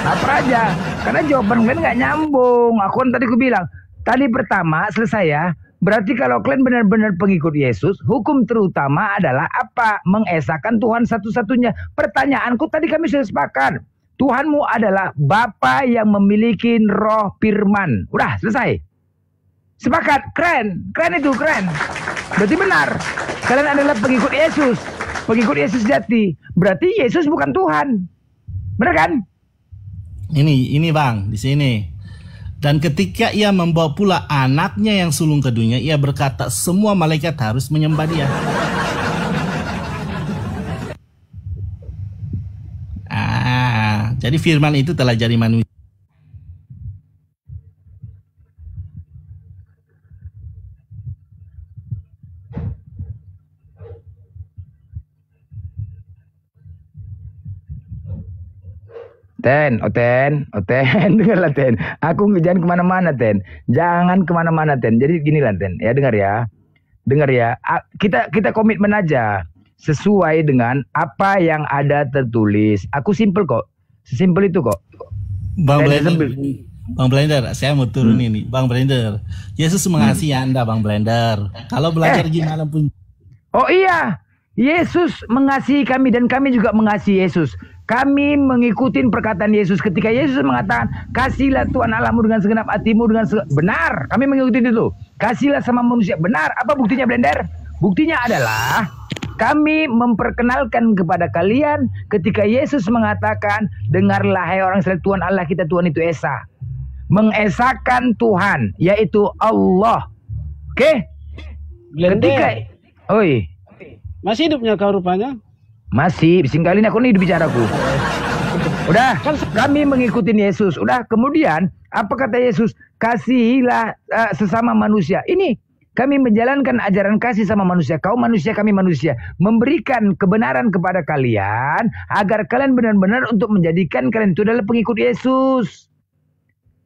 Lapar aja, karena jawaban kalian nggak nyambung. Aku kan tadi bilang, tadi pertama selesai ya. Berarti kalau kalian benar-benar pengikut Yesus, hukum terutama adalah apa? Mengesahkan Tuhan satu-satunya. Pertanyaanku tadi kami sudah sepakat. Tuhanmu adalah Bapa yang memiliki roh firman. Udah, selesai. Sepakat, keren itu, keren. Berarti benar. Kalian adalah pengikut Yesus. Pengikut Yesus jati. Berarti Yesus bukan Tuhan. Benar kan? Ini Bang, di sini. Dan ketika ia membawa pula anaknya yang sulung ke dunia, ia berkata, semua malaikat harus menyembah dia. Jadi firman itu telah jadi manusia. Dengarlah Ten. Aku jangan kemana-mana Ten. Jangan kemana-mana Ten. Jadi ginilah Ten. Ya dengar ya. Kita komitmen aja sesuai dengan apa yang ada tertulis. Aku simple kok. Sesimpel itu kok. Bang Blender, saya mau turun ini. Bang Blender, Yesus mengasihi Anda, Bang Blender. Kalau belajar gimana pun. Oh iya, Yesus mengasihi kami dan kami juga mengasihi Yesus. Kami mengikuti perkataan Yesus ketika Yesus mengatakan, kasihlah Tuhan Allahmu dengan segenap hatimu, benar. Kami mengikuti itu. Kasihlah sama manusia. Benar. Apa buktinya Blender? Buktinya adalah kami memperkenalkan kepada kalian ketika Yesus mengatakan, dengarlah hai orang Israel, Tuhan Allah kita, Tuhan itu Esa. Mengesahkan Tuhan, yaitu Allah. Oke? Ketika, masih hidupnya kau rupanya? Masih, bising kali ini aku nih bicaraku. Udah, kami mengikuti Yesus. Udah, kemudian apa kata Yesus? Kasihilah sesama manusia. Ini Kami menjalankan ajaran kasih sama manusia. Kau manusia, kami manusia. Memberikan kebenaran kepada kalian agar kalian benar-benar untuk menjadikan kalian itu adalah pengikut Yesus.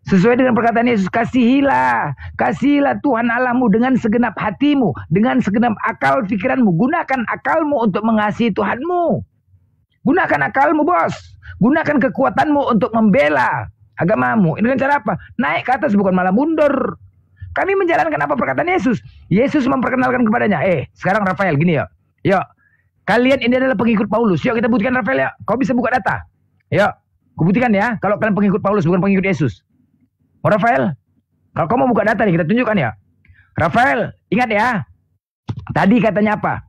Sesuai dengan perkataan Yesus, kasihilah Tuhan Allahmu dengan segenap hatimu, dengan segenap akal pikiranmu. Gunakan akalmu untuk mengasihi Tuhanmu. Gunakan akalmu, bos. Gunakan kekuatanmu untuk membela agamamu. Ini dengan cara apa? Naik ke atas, bukan malah mundur. Kami menjalankan apa perkataan Yesus. Yesus memperkenalkan kepadanya, sekarang Rafael gini ya. Yuk, kalian ini adalah pengikut Paulus. Yuk kita buktikan Rafael ya. Kau bisa buka data. Yuk, aku buktikan ya. Kalau kalian pengikut Paulus, bukan pengikut Yesus. Oh Rafael, kalau kamu mau buka data nih, kita tunjukkan ya. Rafael, ingat ya. Tadi katanya apa?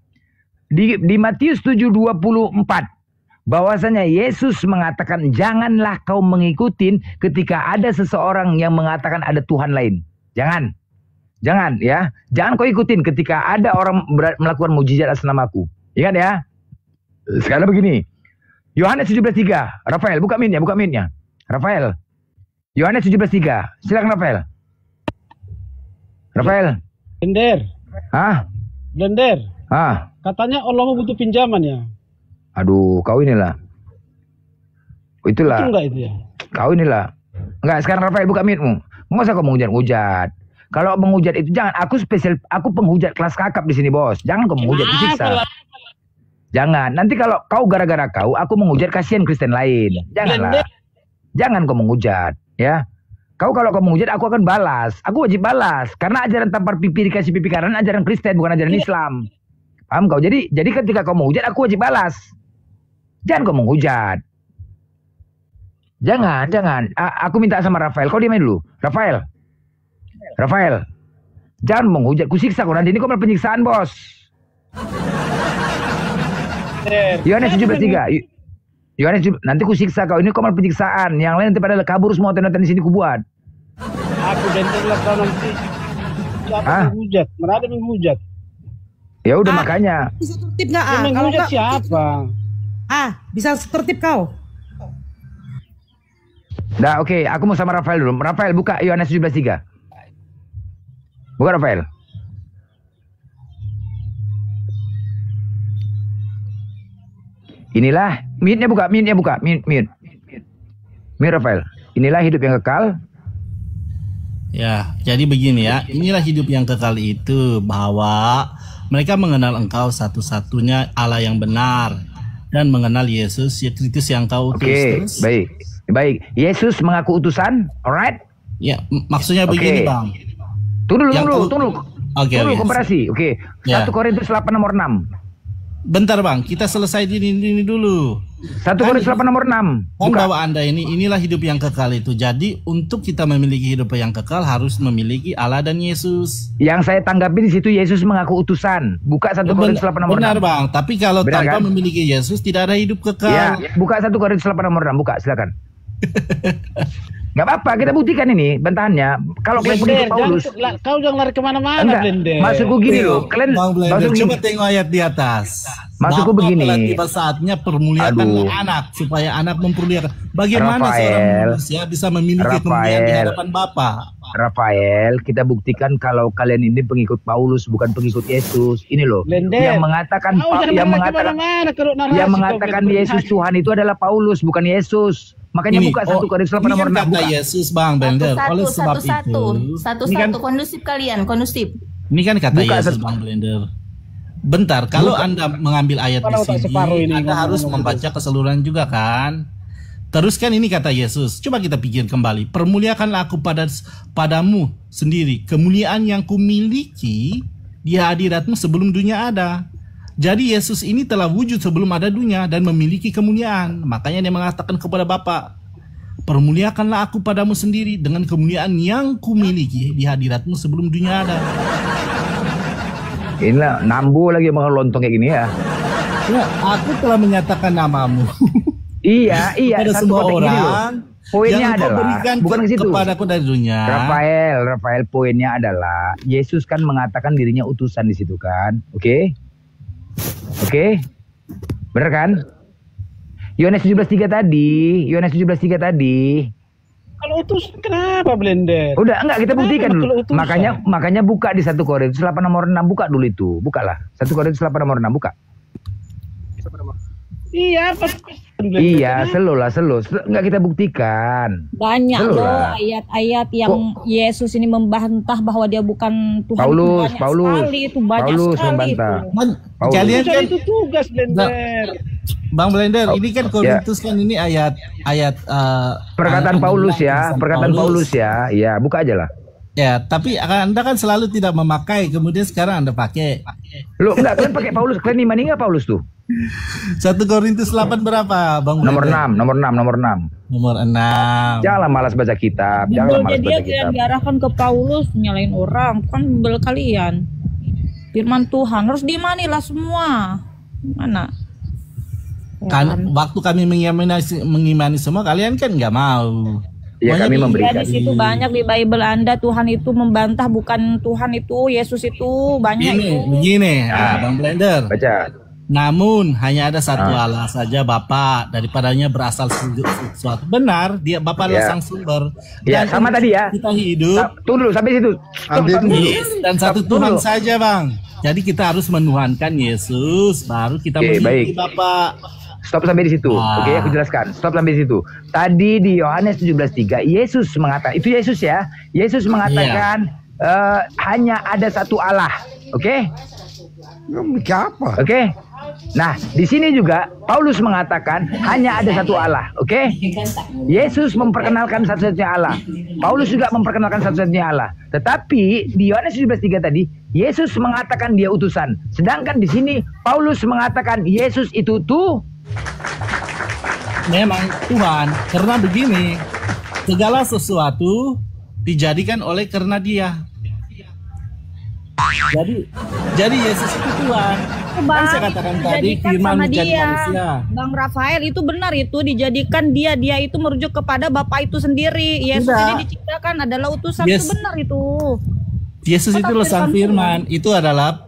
Di Matius 7:24. Bahwasanya Yesus mengatakan, janganlah kau mengikutin ketika ada seseorang yang mengatakan ada Tuhan lain. Jangan ya. Jangan kau ikutin ketika ada orang melakukan mujizat atas namaku. Ingat ya. Sekarang begini. Yohanes 17:3. Rafael, buka minnya. Rafael. Yohanes 17:3. Silakan Rafael. Blender. Hah? Blender. Katanya Allah butuh pinjaman ya. Aduh, kau inilah. Itulah. Itu enggak itu ya? Kau inilah. Enggak, sekarang Rafael buka minmu. Nggak usah kau menghujat-hujat. Kalau menghujat itu jangan. Aku penghujat kelas kakap di sini, bos. Jangan kau menghujat, disiksa. Jangan. Nanti kalau kau gara-gara aku menghujat, kasihan Kristen lain. Janganlah. Jangan kau menghujat. Ya, kalau kau menghujat, aku akan balas. Aku wajib balas karena ajaran tampar pipi dikasih pipi kanan ajaran Kristen, bukan ajaran Islam. Paham kau? Jadi ketika kau menghujat, aku wajib balas. Jangan kau menghujat. Jangan. Aku minta sama Rafael. Kau diamin dulu. Rafael. Jangan menghujat. Ku siksa kau nanti. Ini kau malah penyiksaan, bos. Yohanes 17:3. Yohanes, nanti ku siksa kau. Ini kau malah penyiksaan. Yang lain nanti pada kabur semua nonton di sini ku buat. Aku lah kau nanti. Siapa menghujat? Mana ada menghujat? Ya udah makanya. Bisa tertib nggak? Menghujat siapa? Bisa tertib kau. Nah, oke. Aku mau sama Rafael dulu. Rafael, buka Yohanes 17:3. Buka Rafael. Inilah, mute-nya buka. Mute Rafael. Inilah hidup yang kekal. Ya, jadi begini ya. Inilah hidup yang kekal itu, bahwa mereka mengenal Engkau satu-satunya Allah yang benar dan mengenal Yesus, ya Kristus yang Kau utus. Oke, baik. Yesus mengaku utusan, alright? Ya, maksudnya begini, Bang. Tunggu dulu. Oke. Komparasi. Oke. 1 Korintus 8 nomor 6. Bentar Bang, kita selesai ini dulu. 1 Korintus 8 nomor 6. Bahwa Anda inilah hidup yang kekal itu. Jadi untuk kita memiliki hidup yang kekal harus memiliki Allah dan Yesus. Yang saya tanggapi di situ Yesus mengaku utusan. Buka 1 Korintus 8 nomor 6. Benar Bang, tapi kalau tanpa memiliki Yesus tidak ada hidup kekal. Ya, buka 1 Korintus 8 nomor 6, buka silakan. Nggak apa-apa, kita buktikan ini bantahannya. Kalau kalian pengikut Paulus, kau jangan lari kemana-mana, Blender. Maksudku gini loh, kalian coba tengok ayat di atas. Maksudku begini. Tiba saatnya permuliakan anak supaya anak mempermuliakan. Bagaimana seorang manusia bisa memiliki kemuliaan di hadapan Bapa? Rafael, kita buktikan kalau kalian ini pengikut Paulus bukan pengikut Yesus. Ini loh, Blender. yang mengatakan Yesus Tuhan itu adalah Paulus bukan Yesus. Makanya buka 1 Korintus 8 nomor 6. Kata Yesus Bang Blender. Oleh sebab itu satu kondusif kalian, kondusif. Ini kan kata Yesus Bang Blender. Bentar, kalau Anda mengambil ayat di sini, Anda harus membaca keseluruhan juga kan? Terus kan ini kata Yesus. Coba kita pikir kembali. Permuliakanlah aku padamu sendiri. Kemuliaan yang kumiliki di hadiratmu sebelum dunia ada. Jadi Yesus ini telah wujud sebelum ada dunia dan memiliki kemuliaan. Makanya dia mengatakan kepada Bapa, permuliakanlah aku padamu sendiri dengan kemuliaan yang kumiliki di hadiratmu sebelum dunia ada. Inilah nambu lagi bakal lontong kayak gini ya. Ya, aku telah menyatakan namamu. Iya. Pada semua orang. Poinnya adalah bukan ke situ. Kepadaku dari dunia. Rafael, poinnya adalah Yesus kan mengatakan dirinya utusan di situ kan, oke? Bener kan? Yohanes 17:3 tadi, Kalau utusan kenapa blender? Udah enggak kita buktikan Kenapa dulu. kalau utusan? Makanya buka di 1 Korintus 8 nomor 6 buka dulu itu. Bukalah. 1 Korintus 8 nomor 6 buka. Iya, pas Iya, selo. Enggak kita buktikan. Banyak Selo loh lah. ayat-ayat yang Yesus ini membantah bahwa dia bukan Tuhan. Paulus, Banyak sekali itu, banyak Paulus sekali membantah. itu. Kalian kan itu tugas blender. Bang Blender, ini kan Korintus kan ini ayat Perkataan Paulus ya, perkataan Paulus ya. Iya, buka aja lah. Ya, tapi Anda kan selalu tidak memakai, kemudian sekarang Anda pakai. Loh, enggak, kalian pakai Paulus, kalian imani enggak Paulus tuh? 1 Korintus 8 berapa, Bang? Nomor Blender? 6, nomor 6. Nomor 6. Janganlah malas baca kitab, janganlah malas Bibelnya dia baca kitab. diarahkan ke Paulus, nyalain orang, kan bibel kalian. Firman Tuhan harus diimanilah semua. Mana? Kan waktu kami mengimani semua, kalian kan nggak mau. Ya, kami memberikan. Di situ banyak di Bible Anda Tuhan itu membantah bukan Tuhan itu, Yesus itu banyak itu. Begini, Bang Blender. Baca. Namun hanya ada satu Allah saja Bapa, daripadanya berasal sesuatu. Benar, dia Bapa adalah sang sumber. Ya, sama tadi ya. Kita hidup. Tunggu dulu sampai situ. Dan satu Tuhan saja, Bang. Jadi kita harus menuhankan Yesus, baru kita baik. Bapa. Stop sampai di situ. Oke, aku jelaskan. Stop sampai di situ. Tadi di Yohanes 17:3 Yesus mengatakan, itu Yesus ya. Yesus mengatakan hanya ada satu Allah. Oke? Apa? Oke. Nah, di sini juga Paulus mengatakan hanya ada satu Allah, oke? Yesus memperkenalkan satu-satunya Allah. Paulus juga memperkenalkan satu-satunya Allah. Tetapi di Yohanes 17:3 tadi, Yesus mengatakan dia utusan. Sedangkan di sini Paulus mengatakan Yesus itu tuh memang Tuhan. Karena begini, segala sesuatu dijadikan oleh karena dia. Jadi Yesus itu Tuhan. Bang, Kan saya katakan tadi dijadikan firman sama menjadi dia. manusia. Bang Rafael itu benar itu dijadikan dia itu merujuk kepada Bapa itu sendiri. Yesus Tidak. ini diciptakan adalah utusan Yes. itu benar itu. Yesus itu Kata sang firman firman. Itu adalah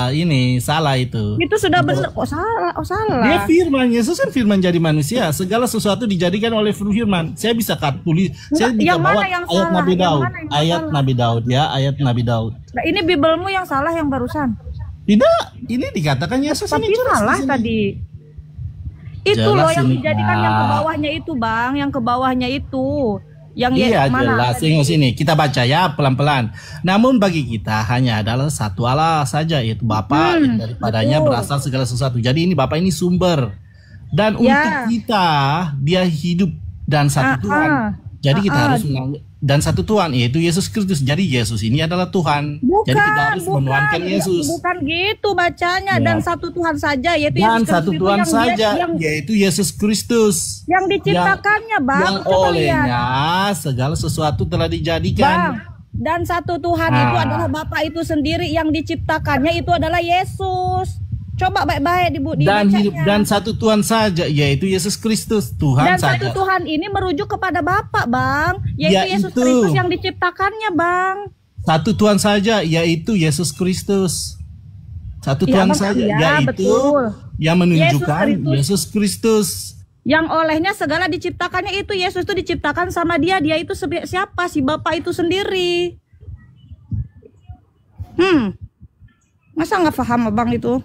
ini salah itu. Itu sudah benar kok salah. Oh salah. Dia firman, Yesus kan firman jadi manusia. Segala sesuatu dijadikan oleh firman. Saya bisa tulis, saya bisa yang bawa mana yang ayat salah? Nabi Yang Daud, mana yang ayat salah? Nabi Daud ya, ayat Nabi Daud. Nah, ini Bibelmu yang salah yang barusan. Tidak, ini dikatakan Yesus Tapi ini jelas salah di sini. tadi. Itu Jelas loh yang ini. dijadikan yang ke Nah. bawahnya itu, Bang, yang ke bawahnya itu. Yang Iya mana? jelas, tengok sini kita baca ya pelan-pelan. Namun bagi kita hanya adalah satu Allah saja, yaitu Bapa, yang daripadanya betul. berasal segala sesuatu. Jadi ini Bapa ini sumber. Dan untuk kita dia hidup dan satu Tuhan. Jadi kita harus dan satu Tuhan, yaitu Yesus Kristus. Jadi Yesus ini adalah Tuhan. Jadi kita harus menuhankan Yesus. Bukan gitu bacanya. Ya. Dan satu Tuhan saja, yaitu Dan Yesus satu Kristus Tuhan itu saja, yang yaitu Yesus Kristus. yang diciptakannya, Bang. Yang Coba lihat. olehnya segala sesuatu telah Bang, dijadikan. dan satu Tuhan itu adalah Bapa itu sendiri, yang diciptakannya itu adalah Yesus. Coba baik-baik Dan dibacanya. hidup dan satu Tuhan saja, yaitu Yesus Kristus, Tuhan Dan saja. satu Tuhan ini merujuk kepada Bapa, Bang, yaitu Yesus Yaitu. Kristus yang diciptakannya, Bang. Satu Tuhan saja, yaitu Yesus Kristus. Satu Ya, Tuhan Bang, saja, ya, yaitu betul. yang menunjukkan Yesus Kristus. Yesus Kristus. Yang olehnya segala diciptakannya itu Yesus itu diciptakan sama dia itu siapa? Si Bapa itu sendiri. Masa nggak paham Abang itu?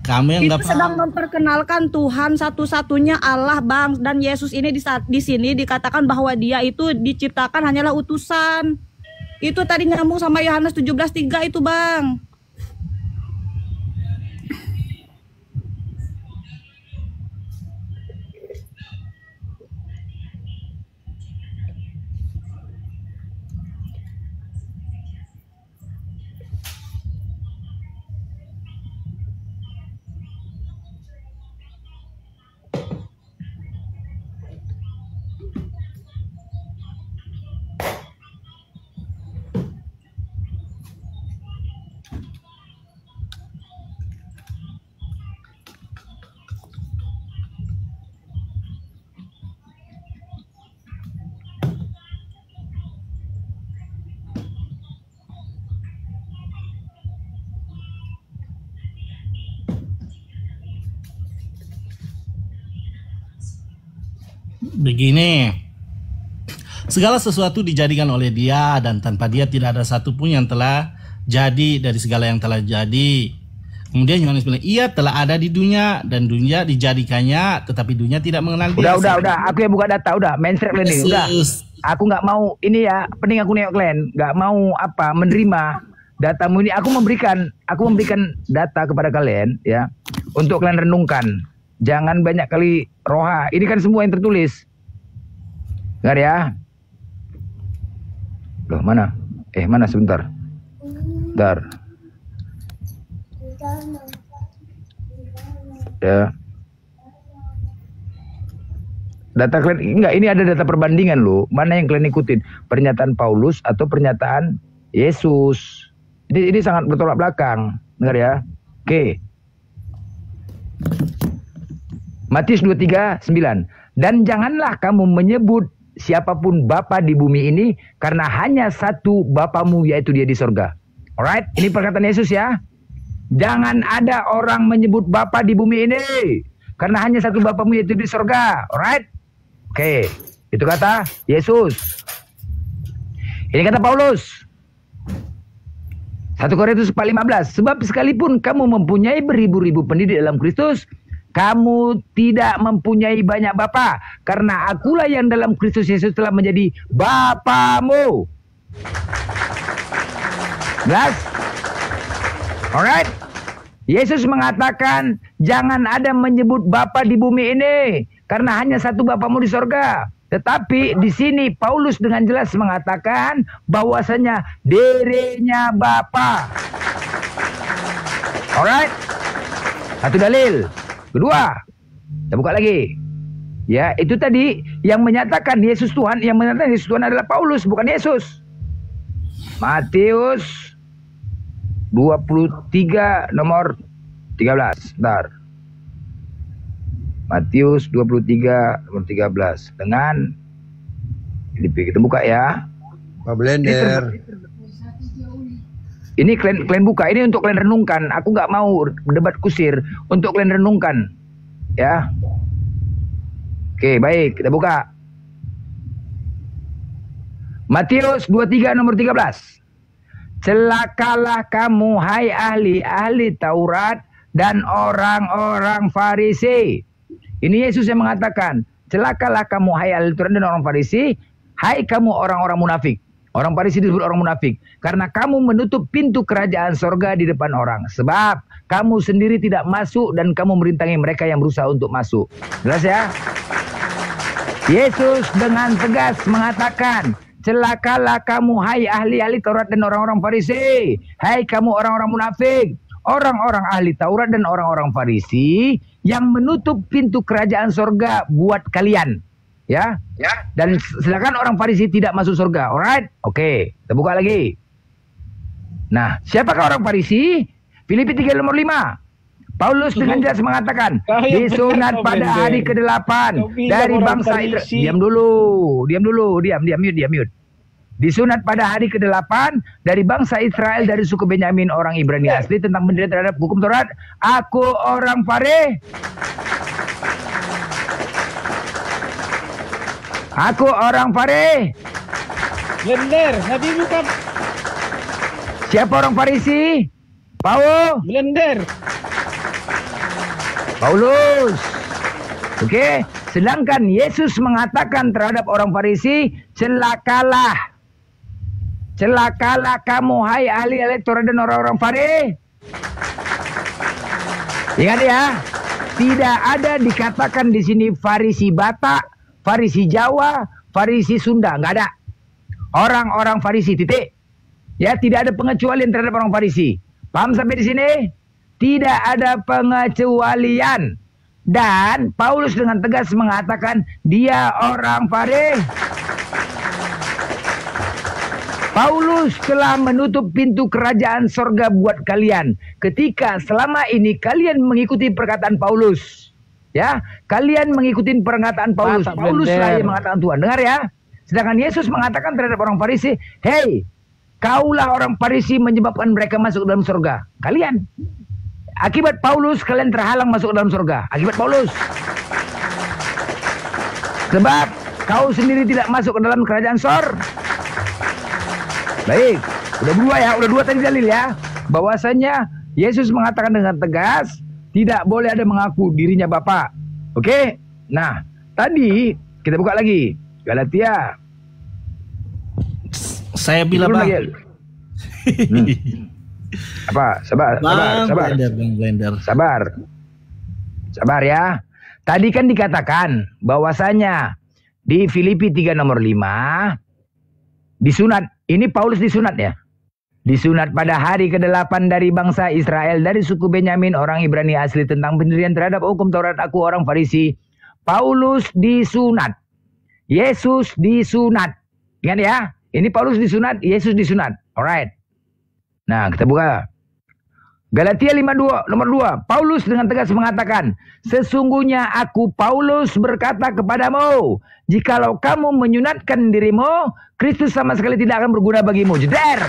Kamu yang Itu nggak sedang paham. memperkenalkan Tuhan satu-satunya Allah, Bang. Dan Yesus ini di sini dikatakan bahwa dia itu diciptakan hanyalah utusan. Itu tadi nyambung sama Yohanes 17:3 itu, Bang. Begini, Segala sesuatu dijadikan oleh Dia, dan tanpa Dia tidak ada satupun yang telah jadi dari segala yang telah jadi. Kemudian Yohanes bilang, Ia telah ada di dunia dan dunia dijadikannya, tetapi dunia tidak mengenal Dia. Udah. Aku yang buka data, udah. Mainstream ini, udah. Aku nggak mau ini ya, pening aku nengok kalian, nggak mau menerima datamu ini. Aku memberikan data kepada kalian ya, untuk kalian renungkan. Jangan banyak kali roha. Ini kan semua yang tertulis. Dengar ya. Loh mana? Mana sebentar. Bentar. Ya. Data kalian enggak, ini ada data perbandingan loh. Mana yang kalian ikutin? Pernyataan Paulus atau pernyataan Yesus? Ini sangat bertolak belakang. Dengar ya. Oke. Matius 23:9. Dan janganlah kamu menyebut siapapun bapa di bumi ini, karena hanya satu bapamu, yaitu Dia di sorga. Alright, ini perkataan Yesus ya. Jangan ada orang menyebut bapa di bumi ini, karena hanya satu bapamu, yaitu di sorga. Alright. Oke, itu kata Yesus. Ini kata Paulus. 1 Korintus 4:15. Sebab sekalipun kamu mempunyai beribu-ribu pendidik dalam Kristus, kamu tidak mempunyai banyak bapa, karena akulah yang dalam Kristus Yesus telah menjadi bapamu. Jelas? Alright. Yesus mengatakan jangan ada menyebut bapa di bumi ini, karena hanya satu bapamu di sorga. Tetapi di sini Paulus dengan jelas mengatakan bahwasanya dirinya bapa. Alright. Satu dalil. Kedua, kita buka lagi. Ya, itu tadi yang menyatakan Yesus Tuhan, yang menyatakan Yesus Tuhan adalah Paulus, bukan Yesus. Matius 23 nomor 13. Bentar. Matius 23 nomor 13. Dengan kita buka ya. Pak Blender. Ini kalian buka. Ini untuk kalian renungkan. Aku nggak mau debat kusir. Untuk kalian renungkan. Ya. Oke, baik. Kita buka. Matius 23 nomor 13. Celakalah kamu, hai ahli-ahli Taurat dan orang-orang Farisi. Ini Yesus yang mengatakan, celakalah kamu, hai ahli Taurat dan orang Farisi, hai kamu orang-orang munafik. Orang Farisi disebut orang munafik, karena kamu menutup pintu kerajaan sorga di depan orang. Sebab kamu sendiri tidak masuk dan kamu merintangi mereka yang berusaha untuk masuk. Jelas ya? Yesus dengan tegas mengatakan, celakalah kamu, hai ahli-ahli Taurat dan orang-orang Farisi. Hai kamu orang-orang munafik. Orang-orang ahli Taurat dan orang-orang Farisi yang menutup pintu kerajaan sorga buat kalian. Ya. Dan sedangkan orang Farisi tidak masuk surga. Alright? Oke, kita buka lagi. Nah, siapakah orang Farisi? Filipi 3 nomor 5. Paulus dengan jelas mengatakan, disunat pada hari ke-8 dari bangsa Israel. Diam dulu, mute. Disunat pada hari ke-8 dari bangsa Israel dari suku Benyamin, orang Ibrani asli, tentang pendirian terhadap hukum Taurat. Aku orang Farisi. Aku orang Farisi. Blender, Nabi bukan. Siapa orang Farisi? Blender. Paulus. Oke, sedangkan Yesus mengatakan terhadap orang Farisi, celakalah kamu, hai ahli-ahli Taurat dan orang-orang Farisi. Ingat ya, tidak ada dikatakan di sini Farisi Batak, Farisi Jawa, Farisi Sunda, nggak ada. Orang-orang Farisi, titik. Ya, tidak ada pengecualian terhadap orang Farisi. Paham sampai di sini? Tidak ada pengecualian. Dan Paulus dengan tegas mengatakan dia orang Farisi. Paulus telah menutup pintu kerajaan sorga buat kalian. Ketika selama ini kalian mengikuti perkataan Paulus. Ya, kalian mengikuti perkataan Paulus. Paulus lah yang mengatakan Tuhan. Dengar ya. Sedangkan Yesus mengatakan terhadap orang Farisi, hei, kaulah orang Farisi menyebabkan mereka masuk dalam surga. Kalian. Akibat Paulus kalian terhalang masuk dalam surga. Akibat Paulus. Sebab kau sendiri tidak masuk ke dalam kerajaan Sor. Baik, udah dua ya, udah dua tadi dalil ya. Bahwasanya Yesus mengatakan dengan tegas, tidak boleh ada mengaku dirinya Bapa. Oke? Nah, tadi kita buka lagi Galatia. Saya bilang Bang. Apa? Sabar. Blender. Sabar ya. Tadi kan dikatakan bahwasanya di Filipi 3 nomor 5 disunat. Ini Paulus disunat ya. Disunat pada hari ke-8 dari bangsa Israel dari suku Benyamin, orang Ibrani asli, tentang pendirian terhadap hukum Taurat, aku orang Farisi. Paulus disunat. Yesus disunat. Ingat ya, ini Paulus disunat, Yesus disunat. Alright. Nah, kita buka Galatia 5 nomor 2. Paulus dengan tegas mengatakan, sesungguhnya aku Paulus berkata kepadamu, jikalau kamu menyunatkan dirimu, Kristus sama sekali tidak akan berguna bagimu. Jeder.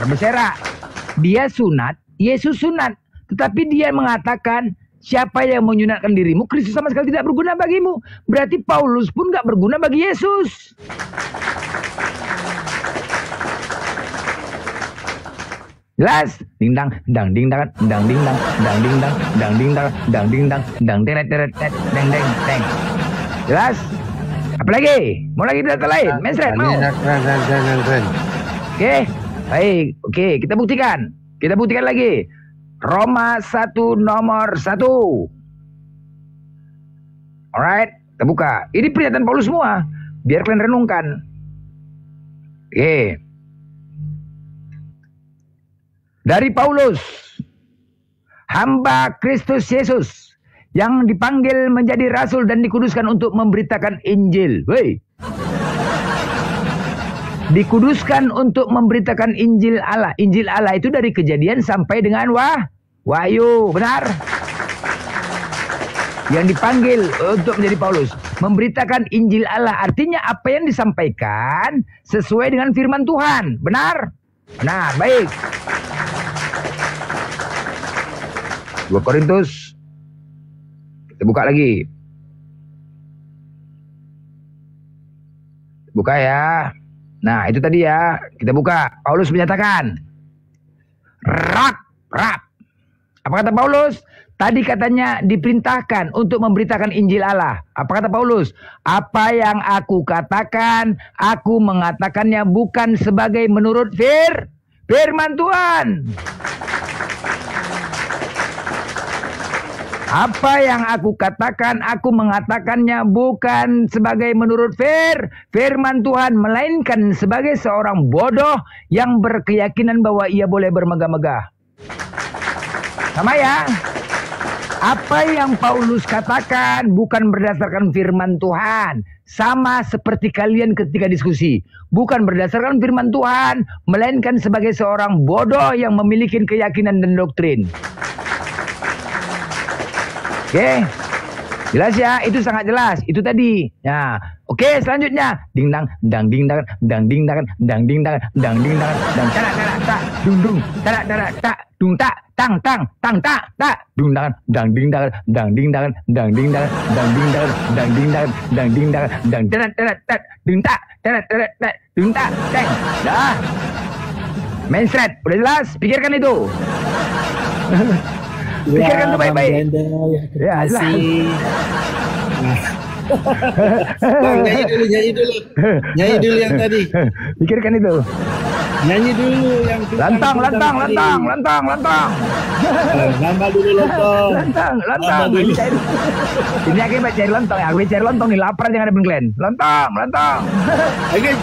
Berserak. Dia sunat, Yesus sunat. Tetapi dia mengatakan, siapa yang menyunatkan dirimu, Kristus sama sekali tidak berguna bagimu. Berarti Paulus pun gak berguna bagi Yesus. Jelas? Ding dang, dang ding dang, dang ding dang, dang ding dang, dang ding dang, dang ding dang, dang teret teret teret, deng deng deng. Jelas? Apalagi? Mau lagi data lain? Mensret mau? Oke, baik. Oke, kita buktikan. Kita buktikan lagi. Roma 1 nomor 1. Alright, kita buka. Ini pernyataan Paulus semua. Biar kalian renungkan. Oke. Dari Paulus, hamba Kristus Yesus, yang dipanggil menjadi rasul dan dikuduskan untuk memberitakan Injil. Woi. Dikuduskan untuk memberitakan Injil Allah. Injil Allah itu dari Kejadian sampai dengan Wahyu. Benar? Yang dipanggil untuk menjadi Paulus. Memberitakan Injil Allah. Artinya apa yang disampaikan sesuai dengan firman Tuhan. Benar? Benar, baik. 2 Korintus. Kita buka lagi. Buka ya. Nah, itu tadi ya. Kita buka. Paulus menyatakan. Rap. Apa kata Paulus? Tadi katanya diperintahkan untuk memberitakan Injil Allah. Apa kata Paulus? Apa yang aku katakan, aku mengatakannya bukan sebagai menurut firman Tuhan. Apa yang aku katakan, aku mengatakannya bukan sebagai menurut firman Tuhan, melainkan sebagai seorang bodoh yang berkeyakinan bahwa ia boleh bermegah-megah. Sama ya? Apa yang Paulus katakan bukan berdasarkan firman Tuhan. Sama seperti kalian ketika diskusi. Bukan berdasarkan firman Tuhan, melainkan sebagai seorang bodoh yang memiliki keyakinan dan doktrin. Oke, jelas ya, itu sangat jelas, itu tadi. Ya, oke, selanjutnya, ding dang, dang ding dang, dang ding dang, dang ding dang, dang ding dang, dang tarak tarak tak, dung dung, tarak tarak tak, dung tak, tang tang, tang tak, tak, dung dang, dang ding dang, dang ding dang, dang ding dang, dang ding dang, dang ding dang, dang ding dang, dang tarak tarak tak, dung tak, tarak tarak tak, dung tak, teng, dah. Mensret, udah jelas, pikirkan itu. Pikirkan itu baik-baik. Ya, jelas. Bang, nyanyi dulu yang tadi. Pikirkan itu. Nyanyi dulu yang lantang. Nambah dulu lontong. Lantang. Ini aku mau cari lontong ya. Aku cari lontong nih, lapar jangan ada Glenn. Lantang. Oke,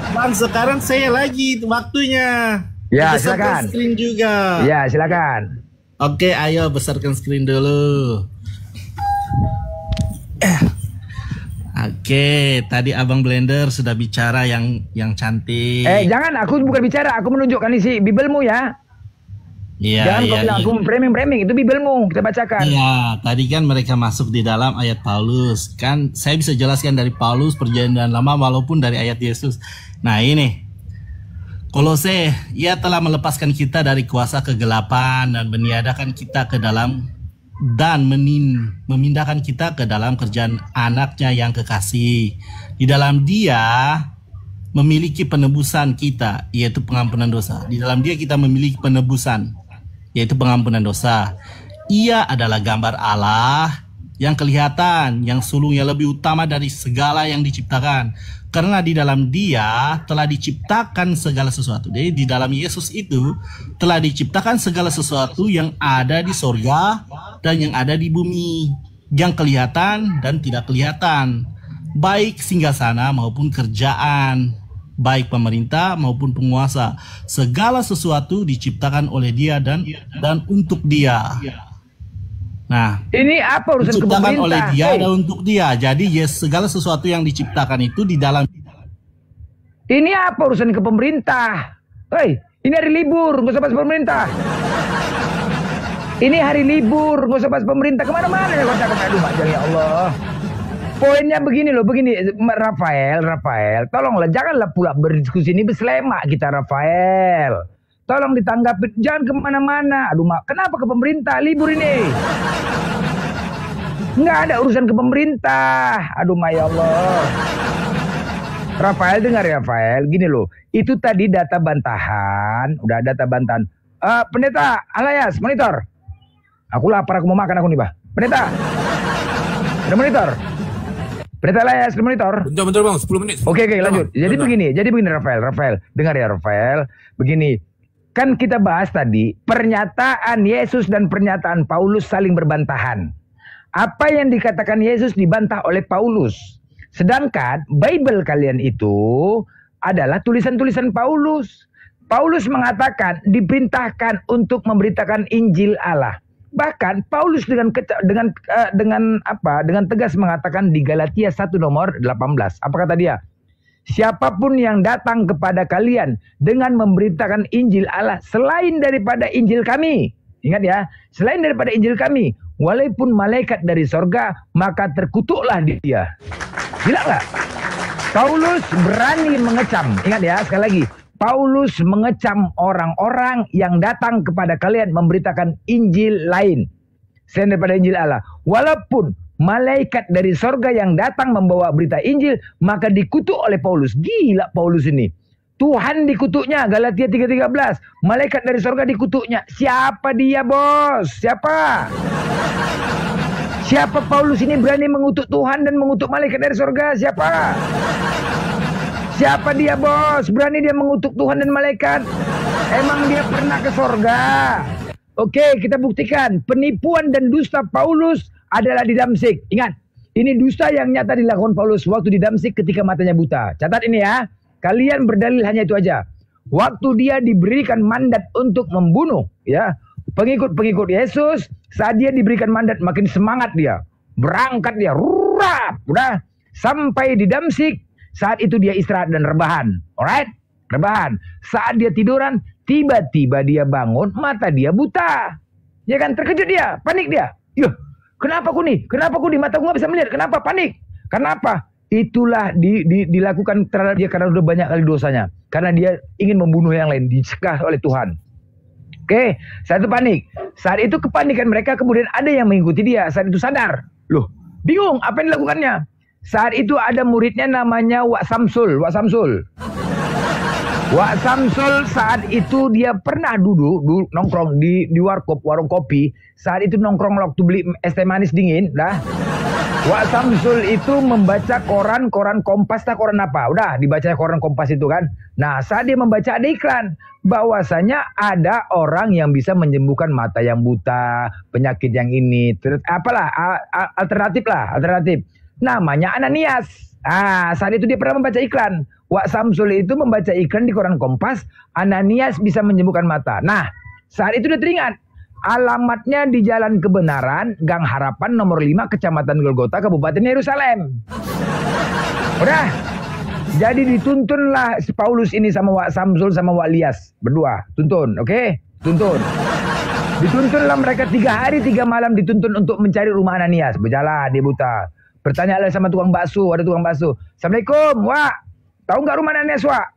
Bang, sekarang saya lagi waktunya. Ya, silakan. Screen juga. Ya, silakan. Oke, ayo besarkan screen dulu. Oke, tadi Abang Blender sudah bicara yang cantik. Jangan, aku bukan bicara, aku menunjukkan isi Bibelmu ya. Iya. Jangan kau bilang aku framing, itu Bibelmu, kita bacakan. Iya, tadi kan mereka masuk di dalam ayat Paulus. Kan saya bisa jelaskan dari Paulus Perjanjian Lama walaupun dari ayat Yesus. Nah, ini. Kolose, ia telah melepaskan kita dari kuasa kegelapan dan meniadakan kita ke dalam dan memindahkan kita ke dalam kerjaan anaknya yang kekasih. Di dalam dia memiliki penebusan kita, yaitu pengampunan dosa. Di dalam dia kita memiliki penebusan, yaitu pengampunan dosa. Ia adalah gambar Allah yang kelihatan, yang sulungnya lebih utama dari segala yang diciptakan. Karena di dalam dia telah diciptakan segala sesuatu. Jadi di dalam Yesus itu telah diciptakan segala sesuatu yang ada di sorga dan yang ada di bumi, yang kelihatan dan tidak kelihatan, baik singgasana maupun kerjaan, baik pemerintah maupun penguasa. Segala sesuatu diciptakan oleh dia dan untuk dia. Nah, ini apa urusan diciptakan pemerintah? oleh dia dan untuk dia. Jadi segala sesuatu yang diciptakan itu di dalam. Ini apa urusan ke pemerintah? Hei, ini hari libur, nggak usah bahas pemerintah. Ini hari libur, nggak usah bahas pemerintah. Kemana-mana ya kocak-kocak. Aduh, Majang, ya Allah. Poinnya begini loh, begini. Rafael, tolonglah, janganlah pula berdiskusi ini berselemak kita, Rafael. Tolong ditanggapi, jangan kemana-mana. Aduh, kenapa ke pemerintah libur ini? Nggak ada urusan ke pemerintah. Aduh, ya Allah. Rafael, dengar ya, Rafael. Gini loh, itu tadi data bantahan. Udah data bantahan. Pendeta, Alayas, monitor. Aku lapar, aku mau makan aku nih, Pak. Pendeta. Ada monitor. Pendeta Alayas, ada monitor. Bentar bang, 10 menit. Oke, lanjut. Jadi begini, Rafael. Dengar ya, Rafael. Begini. Kan kita bahas tadi, pernyataan Yesus dan pernyataan Paulus saling berbantahan. Apa yang dikatakan Yesus dibantah oleh Paulus. Sedangkan Bible kalian itu adalah tulisan-tulisan Paulus. Paulus mengatakan diperintahkan untuk memberitakan Injil Allah. Bahkan Paulus dengan tegas mengatakan di Galatia 1 nomor 18. Apa kata dia? Siapapun yang datang kepada kalian dengan memberitakan Injil Allah selain daripada Injil kami. Ingat ya, selain daripada Injil kami, walaupun malaikat dari sorga, maka terkutuklah dia. Gila nggak? Paulus berani mengecam. Ingat ya, sekali lagi. Paulus mengecam orang-orang yang datang kepada kalian memberitakan Injil lain selain daripada Injil Allah. Walaupun malaikat dari sorga yang datang membawa berita Injil, maka dikutuk oleh Paulus. Gila Paulus ini. Tuhan dikutuknya, Galatia 3:13. Malaikat dari sorga dikutuknya. Siapa dia, bos? Siapa? Siapa Paulus ini berani mengutuk Tuhan dan mengutuk malaikat dari sorga? Siapa? Siapa dia, bos? Berani dia mengutuk Tuhan dan malaikat? Emang dia pernah ke sorga? Oke, kita buktikan. Penipuan dan dusta Paulus adalah di Damsik. Ingat, ini dusta yang nyata dilakukan Paulus waktu di Damsik ketika matanya buta. Catat ini ya. Kalian berdalil hanya itu aja. Waktu dia diberikan mandat untuk membunuh, ya, pengikut-pengikut Yesus, saat dia diberikan mandat makin semangat dia. Berangkat dia, udah sampai di Damsik. Saat itu dia istirahat dan rebahan. Alright? Rebahan. Saat dia tiduran, tiba-tiba dia bangun, mata dia buta. Ya kan, terkejut dia, panik dia. Yuh, kenapa aku nih? Kenapa aku di mataku nggak bisa melihat? Kenapa panik? Kenapa? Itulah dilakukan terhadap dia karena udah banyak kali dosanya. Karena dia ingin membunuh yang lain, dicegah oleh Tuhan. Oke, saat itu panik. Saat itu kepanikan mereka, kemudian ada yang mengikuti dia. Saat itu sadar. Loh, bingung apa yang dilakukannya. Saat itu ada muridnya namanya Wak Samsul. Wak Samsul saat itu dia pernah duduk nongkrong di warung kopi. Saat itu nongkrong waktu beli es teh manis dingin, dah. Wak Samsul itu membaca koran Kompas, tak koran apa? Udah dibaca koran Kompas itu kan. Nah, saat dia membaca ada iklan bahwasanya ada orang yang bisa menyembuhkan mata yang buta, penyakit yang ini, alternatif. Namanya Ananias. Saat itu dia pernah membaca iklan. Wak Samsul itu membaca iklan di koran Kompas, Ananias bisa menyembuhkan mata. Nah, saat itu dia teringat. Alamatnya di Jalan Kebenaran, Gang Harapan nomor 5, Kecamatan Golgota, Kabupaten Yerusalem. Udah. Jadi dituntunlah si Paulus ini sama Wak Samsul sama Wak Lias. Berdua. Tuntun, oke? Tuntun. Dituntunlah mereka 3 hari 3 malam dituntun untuk mencari rumah Ananias. Berjalan, dia buta. Bertanyalah sama tukang bakso, ada tukang bakso. Assalamualaikum, Wak. Tahu nggak rumah Ananias, Wak?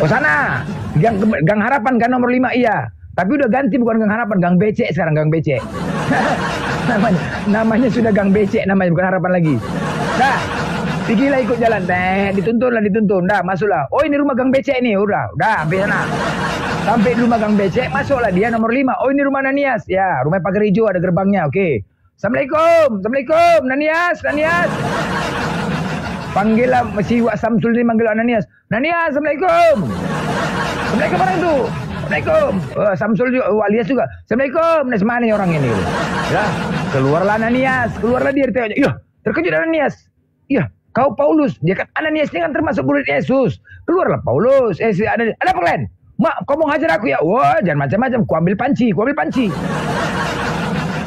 Oh sana. Gang Harapan kan nomor 5, iya. Tapi udah ganti, bukan Gang Harapan, Gang Becek sekarang, Gang Becek. namanya sudah Gang Becek namanya, bukan Harapan lagi. Dah, pergilah ikut jalan, dituntun. Dah, masuklah. Oh, ini rumah Gang Becek nih, udah sampai sana. Sampai di rumah Gang Becek, masuklah dia nomor 5. Oh, ini rumah Nanias. Ya, rumah pagar hijau, ada gerbangnya. Oke. Assalamualaikum, Nanias. Panggillah si Wak Samsul ini, manggil Ananias. Nanias, Assalamualaikum. Assalamualaikum orang itu. Assalamualaikum. Samsul juga, Alias juga. Assalamualaikum. Mana nih orang ini? Ya, keluarlah Ananias. Keluarlah dia. Iya, terkejut Ananias. Iya, kau Paulus. Dia kan Ananias ini kan termasuk murid Yesus. Keluarlah Paulus. Ada apa kalian? Mak, kau mau hajar aku ya? Wah, jangan macam-macam. Ku ambil panci.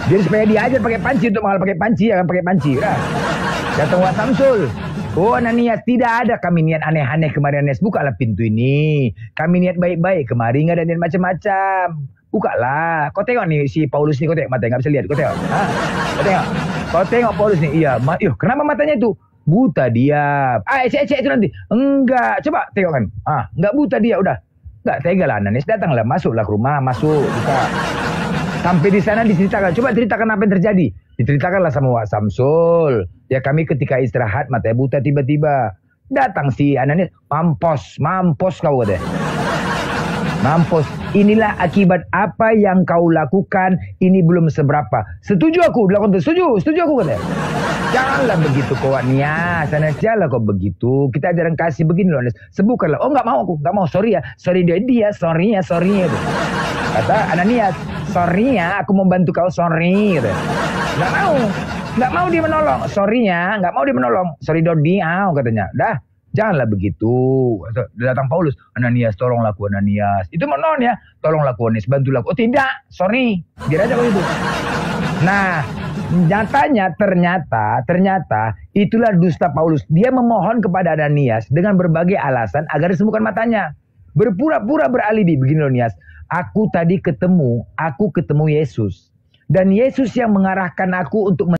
Jadi supaya dia ajar pakai panci, untuk mahal pakai panci, jangan pakai panci. Udah. Datang Wak Samsul. Oh, Ananias, tidak ada kami niat aneh-aneh kemarin, Ananias. Bukalah pintu ini. Kami niat baik-baik kemarin, nggak ada niat macam-macam. Bukalah. Kau tengok nih si Paulus nih, kau tengok matanya, nggak bisa lihat. Kau tengok. Kau tengok Paulus nih. Iya, kenapa matanya itu? Buta dia. Cek itu nanti. Enggak. Coba tengok kan. Enggak buta dia, udah. Enggak tega lah Ananias. Datanglah, masuklah ke rumah, buka. Sampai di sana diceritakan. Coba ceritakan apa yang terjadi. Diceritakanlah sama Wak Samsul. Ya, kami ketika istirahat matanya buta, tiba-tiba datang si Ananias. Mampus kau katanya. Mampus. Inilah akibat apa yang kau lakukan. Ini belum seberapa. Setuju aku. Setuju aku katanya. Janganlah begitu kau Ananias. Janganlah kau begitu. Kita ajaran kasih begini loh Ananias. Sebutkanlah. Oh, nggak mau aku. Nggak mau. Sorry ya. Sorry dia. Sorry ya. Kata Ananias. Sorry ya. Aku mau bantu kau. Sorry. Gitu. Nggak mau dia menolong. Sorry ya. Nggak mau dia menolong. Sorry Dodi. Katanya. Dah. Janganlah begitu. Datang Paulus. Ananias, tolonglah aku Ananias. Itu menolong ya. Tolonglah aku Ananias. Bantulah aku. Oh tidak. Sorry. Biar aja begitu. Nah. Nyatanya ternyata itulah dusta Paulus. Dia memohon kepada Ananias dengan berbagai alasan agar disembuhkan matanya. Berpura-pura beralibi. Begini loh Ananias. Aku ketemu Yesus. Dan Yesus yang mengarahkan aku untuk